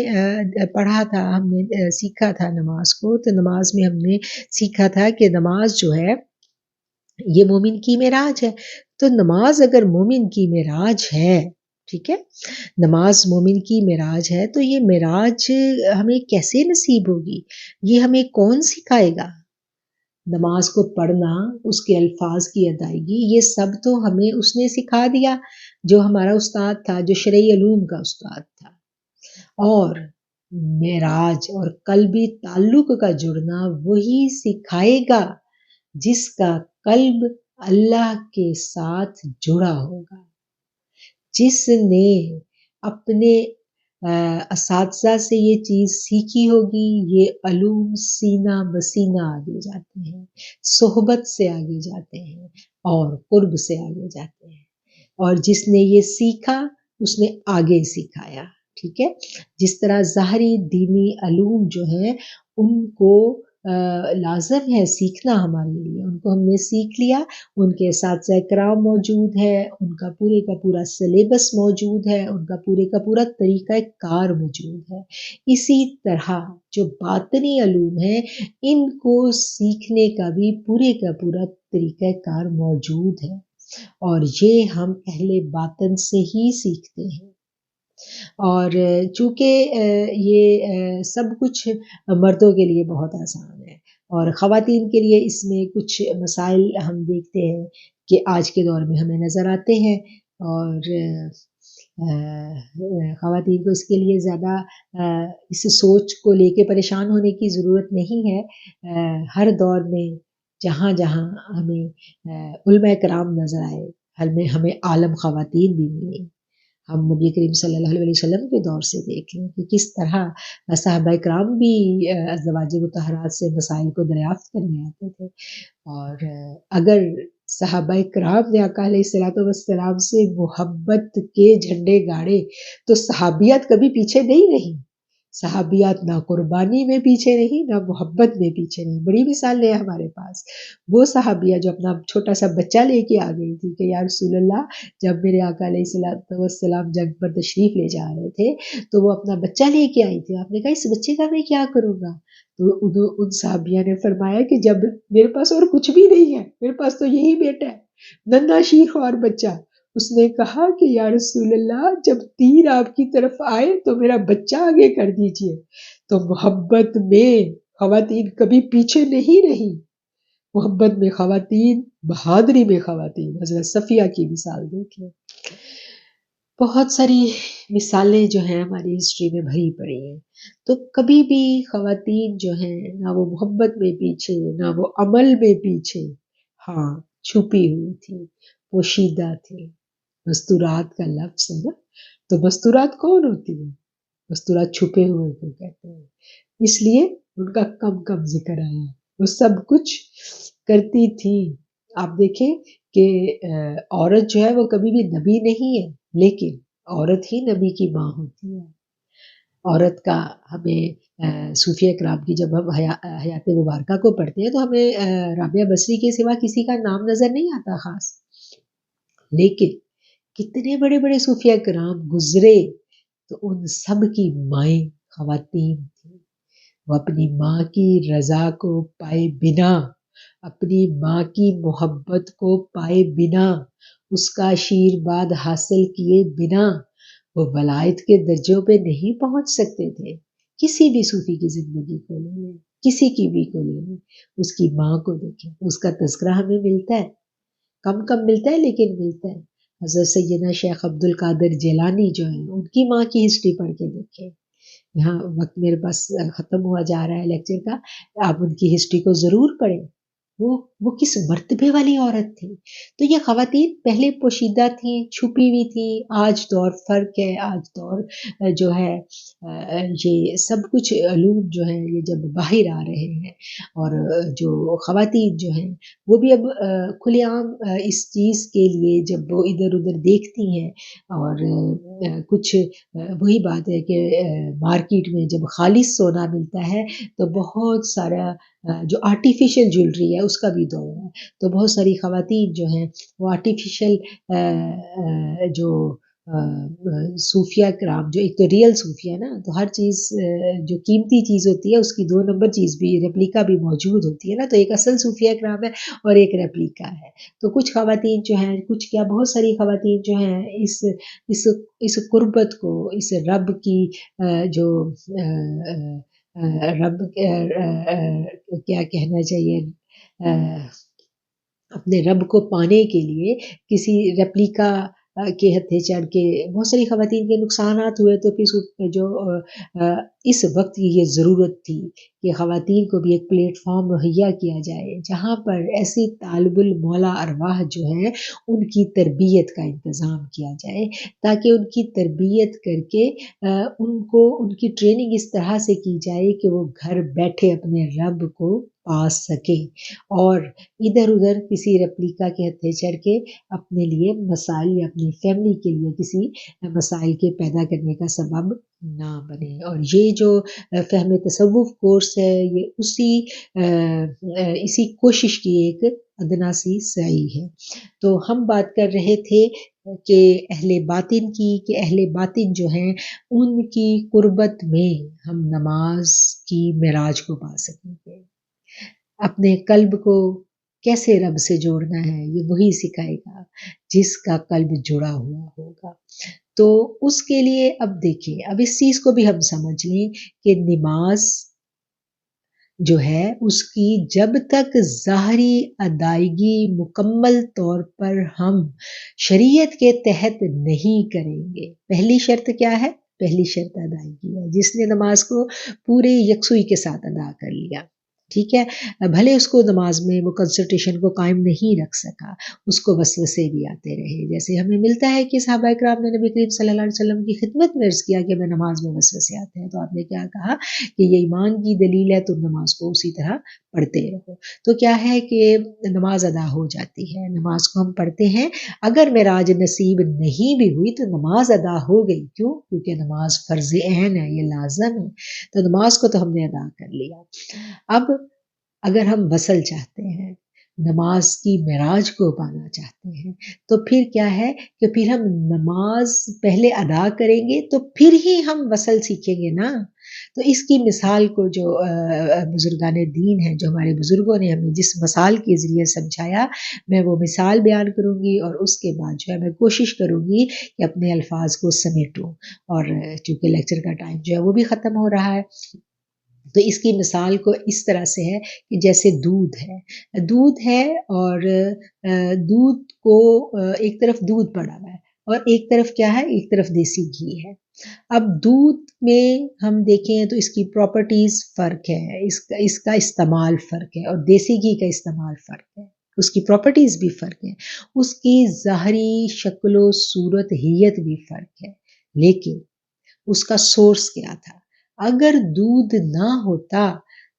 پڑھا تھا، ہم نے سیکھا تھا نماز کو، تو نماز میں ہم نے سیکھا تھا کہ نماز جو ہے یہ مومن کی معراج ہے. تو نماز اگر مومن کی معراج ہے، ٹھیک ہے، نماز مومن کی معراج ہے، تو یہ معراج ہمیں کیسے نصیب ہوگی؟ یہ ہمیں کون سکھائے گا؟ نماز کو پڑھنا، اس کے الفاظ کی ادائیگی، یہ سب تو ہمیں اس نے سکھا دیا جو ہمارا استاد تھا، جو شرعی علوم کا استاد تھا. اور معراج اور قلبی تعلق کا جڑنا وہی سکھائے گا جس کا قلب اللہ کے ساتھ جڑا ہوگا، جس نے اپنے اساتذہ سے یہ چیز سیکھی ہوگی. یہ علوم سینہ بسینہ آگے جاتے ہیں، صحبت سے آگے جاتے ہیں اور قرب سے آگے جاتے ہیں. اور جس نے یہ سیکھا اس نے آگے سکھایا. ٹھیک ہے. جس طرح ظاہری دینی علوم جو ہیں ان کو لازم ہے سیکھنا ہمارے لیے، ان کو ہم نے سیکھ لیا، ان کے اساتذہ کرام موجود ہے، ان کا پورے کا پورا سلیبس موجود ہے، ان کا پورے کا پورا طریقہ کار موجود ہے. اسی طرح جو باطنی علوم ہیں ان کو سیکھنے کا بھی پورے کا پورا طریقہ کار موجود ہے، اور یہ ہم اہل باطن سے ہی سیکھتے ہیں. اور چونکہ یہ سب کچھ مردوں کے لیے بہت آسان ہے، اور خواتین کے لیے اس میں کچھ مسائل ہم دیکھتے ہیں کہ آج کے دور میں ہمیں نظر آتے ہیں. اور خواتین کو اس کے لیے زیادہ اس سوچ کو لے کے پریشان ہونے کی ضرورت نہیں ہے. ہر دور میں جہاں جہاں ہمیں علماء کرام نظر آئے، ہمیں عالم خواتین بھی ملیں. ہم نبی کریم صلی اللہ علیہ وسلم کے دور سے دیکھ لیں کہ کس طرح صحابہ کرام بھی ازواج مطہرات سے مسائل کو دریافت کرنے آتے تھے. اور اگر صحابہ کرام نے آقا علیہ الصلوۃ والسلام سے محبت کے جھنڈے گاڑے تو صحابیات کبھی پیچھے نہیں رہی. صحابیات نہ قربانی میں پیچھے رہی، نہ محبت میں پیچھے رہی. بڑی مثال ہے ہمارے پاس وہ صحابیہ جو اپنا چھوٹا سا بچہ لے کے آ گئی تھی کہ یا رسول اللہ، جب میرے آقا علیہ الصلوۃ والسلام جنگ پر تشریف لے جا رہے تھے تو وہ اپنا بچہ لے کے آئی تھی. آپ نے کہا اس بچے کا میں کیا کروں گا؟ تو ان صحابیہ نے فرمایا کہ جب میرے پاس اور کچھ بھی نہیں ہے، میرے پاس تو یہی بیٹا ہے، ننھا شیر اور بچہ. اس نے کہا کہ یا رسول اللہ، جب تیر آپ کی طرف آئے تو میرا بچہ آگے کر دیجئے. تو محبت میں خواتین کبھی پیچھے نہیں رہی. محبت میں خواتین، بہادری میں خواتین. حضرت صفیہ کی مثال دیکھ لیں. بہت ساری مثالیں جو ہیں ہماری ہسٹری میں بھری پڑی ہیں. تو کبھی بھی خواتین جو ہیں نہ وہ محبت میں پیچھے، نہ وہ عمل میں پیچھے. ہاں، چھپی ہوئی تھی، پوشیدہ تھی. مستورات کا لفظ ہے نا، تو مستورات کون ہوتی ہیں؟ مستورات چھپے ہوئے کو کہتے ہیں. اس لیے ان کا کم کم ذکر آیا. وہ سب کچھ کرتی تھی. آپ دیکھیں کہ عورت جو ہے وہ کبھی بھی نبی نہیں ہے، لیکن عورت ہی نبی کی ماں ہوتی ہے. عورت کا ہمیں صوفیہ کرام کی جب ہم حیات مبارکہ کو پڑھتے ہیں تو ہمیں رابعہ بصری کے سوا کسی کا نام نظر نہیں آتا خاص. لیکن کتنے بڑے بڑے صوفیہ کرام گزرے تو ان سب کی مائیں خواتین تھیں. وہ اپنی ماں کی رضا کو پائے بنا، اپنی ماں کی محبت کو پائے بنا، اس کا آشیرواد حاصل کیے بنا وہ ولایت کے درجوں پہ نہیں پہنچ سکتے تھے. کسی بھی صوفی کی زندگی کو لے لیں، کسی کی بھی کو لے لیں، اس کی ماں کو دیکھیں. اس کا تذکرہ ہمیں ملتا ہے، کم کم ملتا ہے لیکن ملتا ہے. حضرت سیدنا شیخ عبد القادر جیلانی جو ہیں ان کی ماں کی ہسٹری پڑھ کے دیکھیں. یہاں وقت میرے پاس ختم ہوا جا رہا ہے لیکچر کا، آپ ان کی ہسٹری کو ضرور پڑھیں. وہ کس مرتبے والی عورت تھی. تو یہ خواتین پہلے پوشیدہ تھیں، چھپی ہوئی تھیں. آج دور فرق ہے، آج دور جو ہے یہ سب کچھ علوم جو ہیں یہ جب باہر آ رہے ہیں اور جو خواتین جو ہیں وہ بھی اب کھلے عام اس چیز کے لیے جب وہ ادھر ادھر دیکھتی ہیں اور کچھ وہی بات ہے کہ مارکیٹ میں جب خالص سونا ملتا ہے تو بہت سارا جو آرٹیفیشل جیولری ہے اس کا بھی دور ہے، تو بہت ساری خواتین جو ہیں وہ آرٹیفیشل جو صوفیہ کرام جو ایک تو ریئل صوفیہ نا، تو ہر چیز جو قیمتی چیز ہوتی ہے اس کی دو نمبر چیز بھی ریپلیکا بھی موجود ہوتی ہے نا، تو ایک اصل صوفیہ کرام ہے اور ایک ریپلیکا ہے۔ تو کچھ خواتین جو ہیں، کچھ کیا بہت ساری خواتین جو ہیں اس قربت کو، اس رب کی جو رب کیا کہنا چاہیے، اپنے رب کو پانے کے لیے کسی ریپلیکا کے ہتھے چڑھ کے بہت ساری خواتین کے نقصانات ہوئے، تو پھر جو اس وقت کی یہ ضرورت تھی کہ خواتین کو بھی ایک پلیٹ فارم مہیا کیا جائے جہاں پر ایسی طالب المولا ارواح جو ہیں ان کی تربیت کا انتظام کیا جائے، تاکہ ان کی تربیت کر کے ان کو ان کی ٹریننگ اس طرح سے کی جائے کہ وہ گھر بیٹھے اپنے رب کو پا سکیں اور ادھر ادھر کسی ریپلیکا کے ہتھے چڑھ کے اپنے لیے مسائل یا اپنی فیملی کے لیے کسی مسائل کے پیدا کرنے کا سبب نہ بنے۔ اور یہ جو فہم تصوف کورس ہے یہ اسی کوشش کی ایک ادنا سی سعی ہے۔ تو ہم بات کر رہے تھے کہ اہل باطن کی، کہ اہل باطن جو ہیں ان کی قربت میں ہم نماز کی معراج کو پا سکیں گے۔ اپنے قلب کو کیسے رب سے جوڑنا ہے یہ وہی سکھائے گا جس کا قلب جڑا ہوا ہوگا۔ تو اس کے لیے اب دیکھیں، اب اس چیز کو بھی ہم سمجھ لیں کہ نماز جو ہے اس کی جب تک ظاہری ادائیگی مکمل طور پر ہم شریعت کے تحت نہیں کریں گے، پہلی شرط کیا ہے؟ پہلی شرط ادائیگی ہے۔ جس نے نماز کو پورے یکسوئی کے ساتھ ادا کر لیا، ٹھیک ہے، بھلے اس کو نماز میں وہ کنسنٹریشن کو قائم نہیں رکھ سکا، اس کو وسوسے بھی آتے رہے، جیسے ہمیں ملتا ہے کہ صحابہ کرام نے نبی کریم صلی اللہ علیہ وسلم کی خدمت میں عرض کیا کہ میں نماز میں وسوسے آتے ہیں، تو آپ نے کیا کہا کہ یہ ایمان کی دلیل ہے، تم نماز کو اسی طرح پڑھتے رہو۔ تو کیا ہے کہ نماز ادا ہو جاتی ہے، نماز کو ہم پڑھتے ہیں، اگر معراج نصیب نہیں بھی ہوئی تو نماز ادا ہو گئی، کیوں؟ کیونکہ نماز فرض عین ہے، یہ لازم ہے، تو نماز کو تو ہم نے ادا کر لیا۔ اب اگر ہم وصل چاہتے ہیں، نماز کی معراج کو پانا چاہتے ہیں، تو پھر کیا ہے کہ پھر ہم نماز پہلے ادا کریں گے تو پھر ہی ہم وصل سیکھیں گے نا۔ تو اس کی مثال کو جو بزرگان دین ہیں، جو ہمارے بزرگوں نے ہمیں جس مثال کے ذریعے سمجھایا، میں وہ مثال بیان کروں گی اور اس کے بعد جو ہے میں کوشش کروں گی کہ اپنے الفاظ کو سمیٹوں، اور چونکہ لیکچر کا ٹائم جو ہے وہ بھی ختم ہو رہا ہے، تو اس کی مثال کو اس طرح سے ہے کہ جیسے دودھ ہے اور دودھ کو ایک طرف دودھ پڑا ہوا ہے اور ایک طرف کیا ہے، ایک طرف دیسی گھی ہے۔ اب دودھ میں ہم دیکھیں تو اس کی پراپرٹیز فرق ہے، اس کا استعمال فرق ہے، اور دیسی گھی کا استعمال فرق ہے، اس کی پراپرٹیز بھی فرق ہے، اس کی ظاہری شکل و صورت ہیت بھی فرق ہے، لیکن اس کا سورس کیا تھا؟ اگر دودھ نہ ہوتا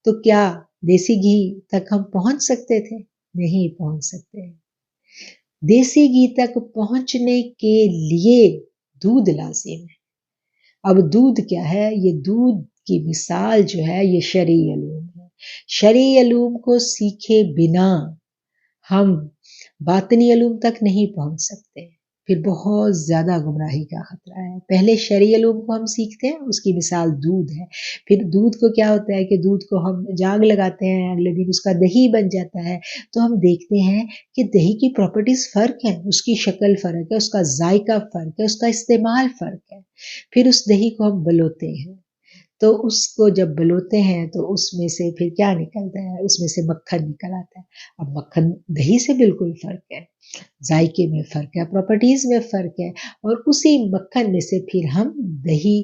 تو کیا دیسی گھی تک ہم پہنچ سکتے تھے؟ نہیں پہنچ سکتے۔ دیسی گھی تک پہنچنے کے لیے دودھ لازم ہے۔ اب دودھ کیا ہے؟ یہ دودھ کی مثال جو ہے یہ شرعی علوم ہے۔ شرعی علوم کو سیکھے بنا ہم باطنی علوم تک نہیں پہنچ سکتے، پھر بہت زیادہ گمراہی کا خطرہ ہے۔ پہلے شرعی علوم کو ہم سیکھتے ہیں، اس کی مثال دودھ ہے، پھر دودھ کو کیا ہوتا ہے کہ دودھ کو ہم جاگ لگاتے ہیں، اگلے دن اس کا دہی بن جاتا ہے، تو ہم دیکھتے ہیں کہ دہی کی پراپرٹیز فرق ہیں، اس کی شکل فرق ہے، اس کا ذائقہ فرق ہے، اس کا استعمال فرق ہے۔ پھر اس دہی کو ہم بلوتے ہیں، تو اس کو جب بلوتے ہیں تو اس میں سے پھر کیا نکلتا ہے؟ اس میں سے مکھن نکل آتا ہے۔ اب مکھن دہی سے بالکل فرق ہے، ذائقے میں فرق ہے، پراپرٹیز میں فرق ہے، اور اسی مکھن میں سے پھر ہم دہی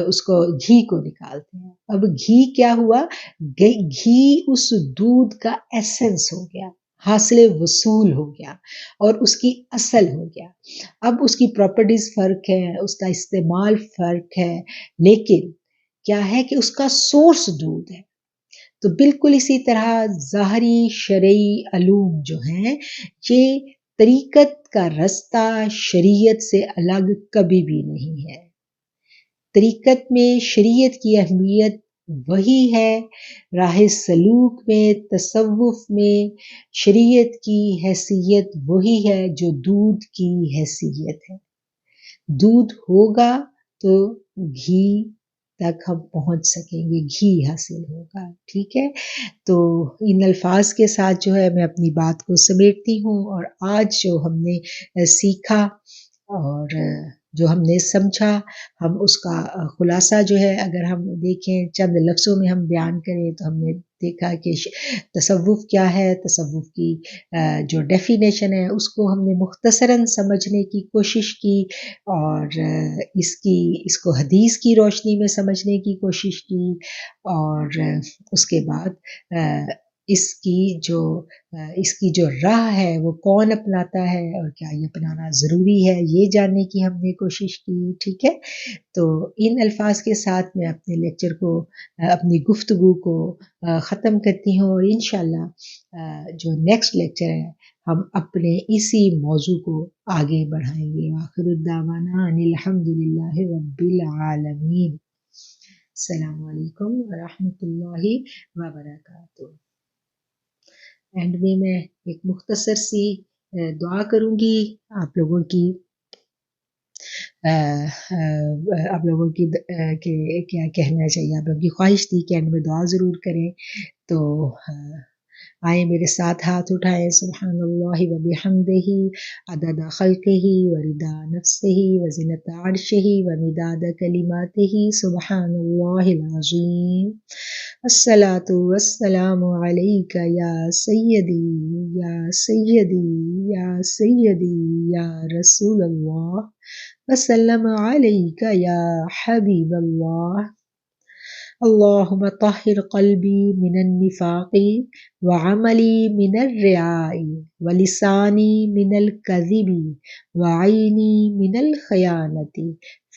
اس کو گھی کو نکالتے ہیں۔ اب گھی کیا ہوا؟ گھی اس دودھ کا ایسنس ہو گیا، حاصل وصول ہو گیا اور اس کی اصل ہو گیا. اب اس کی پراپرٹیز فرق ہے، اس کا استعمال فرق ہے، لیکن کیا ہے کہ اس کا سورس دودھ ہے. تو بالکل اسی طرح ظاہری شرعی علوم جو ہیں یہ طریقت کا رستہ شریعت سے الگ کبھی بھی نہیں ہے. طریقت میں شریعت کی اہمیت وہی ہے، راہ سلوک میں، تصوف میں شریعت کی حیثیت وہی ہے جو دودھ کی حیثیت ہے. دودھ ہوگا تو گھی تک ہم پہنچ سکیں گے، گھی حاصل ہوگا. ٹھیک ہے، تو ان الفاظ کے ساتھ جو ہے میں اپنی بات کو سمیٹتی ہوں، اور آج جو ہم نے سیکھا اور جو ہم نے سمجھا، ہم اس کا خلاصہ جو ہے اگر ہم دیکھیں چند لفظوں میں ہم بیان کریں تو ہم نے دیکھا کہ تصوف کیا ہے، تصوف کی جو ڈیفینیشن ہے اس کو ہم نے مختصراً سمجھنے کی کوشش کی، اور اس کو حدیث کی روشنی میں سمجھنے کی کوشش کی، اور اس کے بعد اس کی جو راہ ہے وہ کون اپناتا ہے اور کیا یہ اپنانا ضروری ہے، یہ جاننے کی ہم نے کوشش کی. ٹھیک ہے، تو ان الفاظ کے ساتھ میں اپنے لیکچر کو، اپنی گفتگو کو ختم کرتی ہوں، اور انشاءاللہ جو نیکسٹ لیکچر ہے ہم اپنے اسی موضوع کو آگے بڑھائیں گے. آخر الدعوانا ان الحمدللہ رب العالمین. السلام علیکم ورحمۃ اللہ وبرکاتہ. اینڈ میں ایک مختصر سی دعا کروں گی آپ لوگوں کی، کہ کیا کہنا چاہیے، آپ لوگوں کی خواہش تھی کہ اینڈ میں دعا ضرور کریں. تو آئیں میرے ساتھ ہاتھ اٹھائیں. سبحان اللہ و بحمدہ عدد خلقہ و رضا نفسہ و زنۃ عرشہ و مداد کلماتہ. سبحان اللہ العظیم. الصلاۃ والسلام علیک یا سیدی یا سیدی یا سیدی یا رسول اللہ وسلم علیک یا حبیب اللہ. اللہم طہر قلبی من النفاق وعملی من الرعاء ولسانی من الکذب وعینی من الخیانت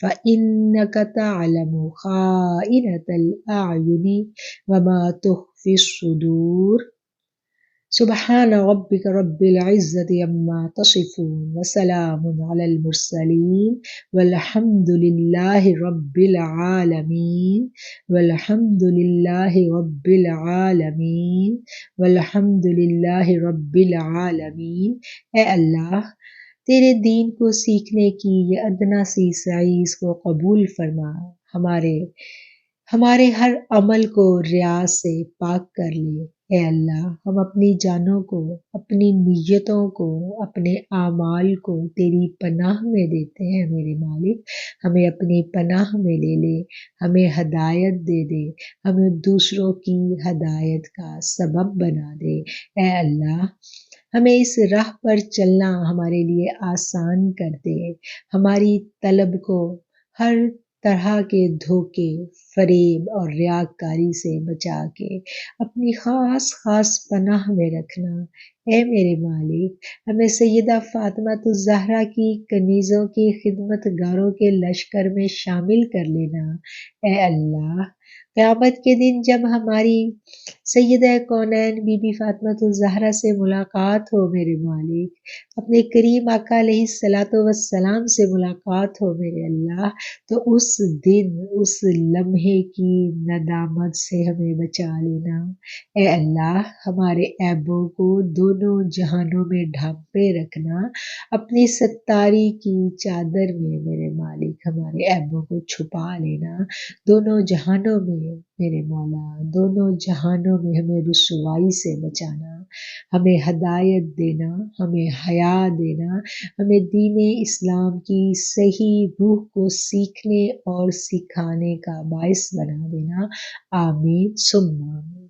فإنک تعلم خائنۃ الأعین وما تخفی الصدور. سبحان ربک رب العزة عما تصفون وسلام علی المرسلین والحمد للہ رب العالمین والحمد للہ رب العالمین والحمد للہ رب العالمین. اے اللہ، تیرے دین کو سیکھنے کی یہ ادنا سی سعی اس کو قبول فرما، ہمارے ہر عمل کو ریا سے پاک کر لے. اے اللہ، ہم اپنی جانوں کو، اپنی نیتوں کو، اپنے اعمال کو تیری پناہ میں دیتے ہیں. میرے مالک، ہمیں اپنی پناہ میں لے لے، ہمیں ہدایت دے دے، ہمیں دوسروں کی ہدایت کا سبب بنا دے. اے اللہ، ہمیں اس راہ پر چلنا ہمارے لیے آسان کر دے. ہماری طلب کو ہر طرح کے دھوکے، فریب اور ریاکاری سے بچا کے اپنی خاص پناہ میں رکھنا. اے میرے مالک، ہمیں سیدہ فاطمہ الزہرا کی کنیزوں کی خدمت گاروں کے لشکر میں شامل کر لینا. اے اللہ، قیامت کے دن جب ہماری سیدہ کونین بی بی فاطمہ الزہرا سے ملاقات ہو میرے مالک، اپنے کریم آقا علیہ الصلاۃ والسلام سے ملاقات ہو میرے اللہ، تو اس دن، اس لمحے کی ندامت سے ہمیں بچا لینا. اے اللہ، ہمارے عیبوں کو دونوں جہانوں میں ڈھانپے رکھنا. اپنی ستاری کی چادر میں میرے مالک ہمارے عیبوں کو چھپا لینا. دونوں جہانوں میں میرے مولا، دونوں جہانوں میں ہمیں رسوائی سے بچانا. ہمیں ہدایت دینا، ہمیں حیا دینا، ہمیں دین اسلام کی صحیح روح کو سیکھنے اور سکھانے کا باعث بنا دینا. آمین ثم آمین.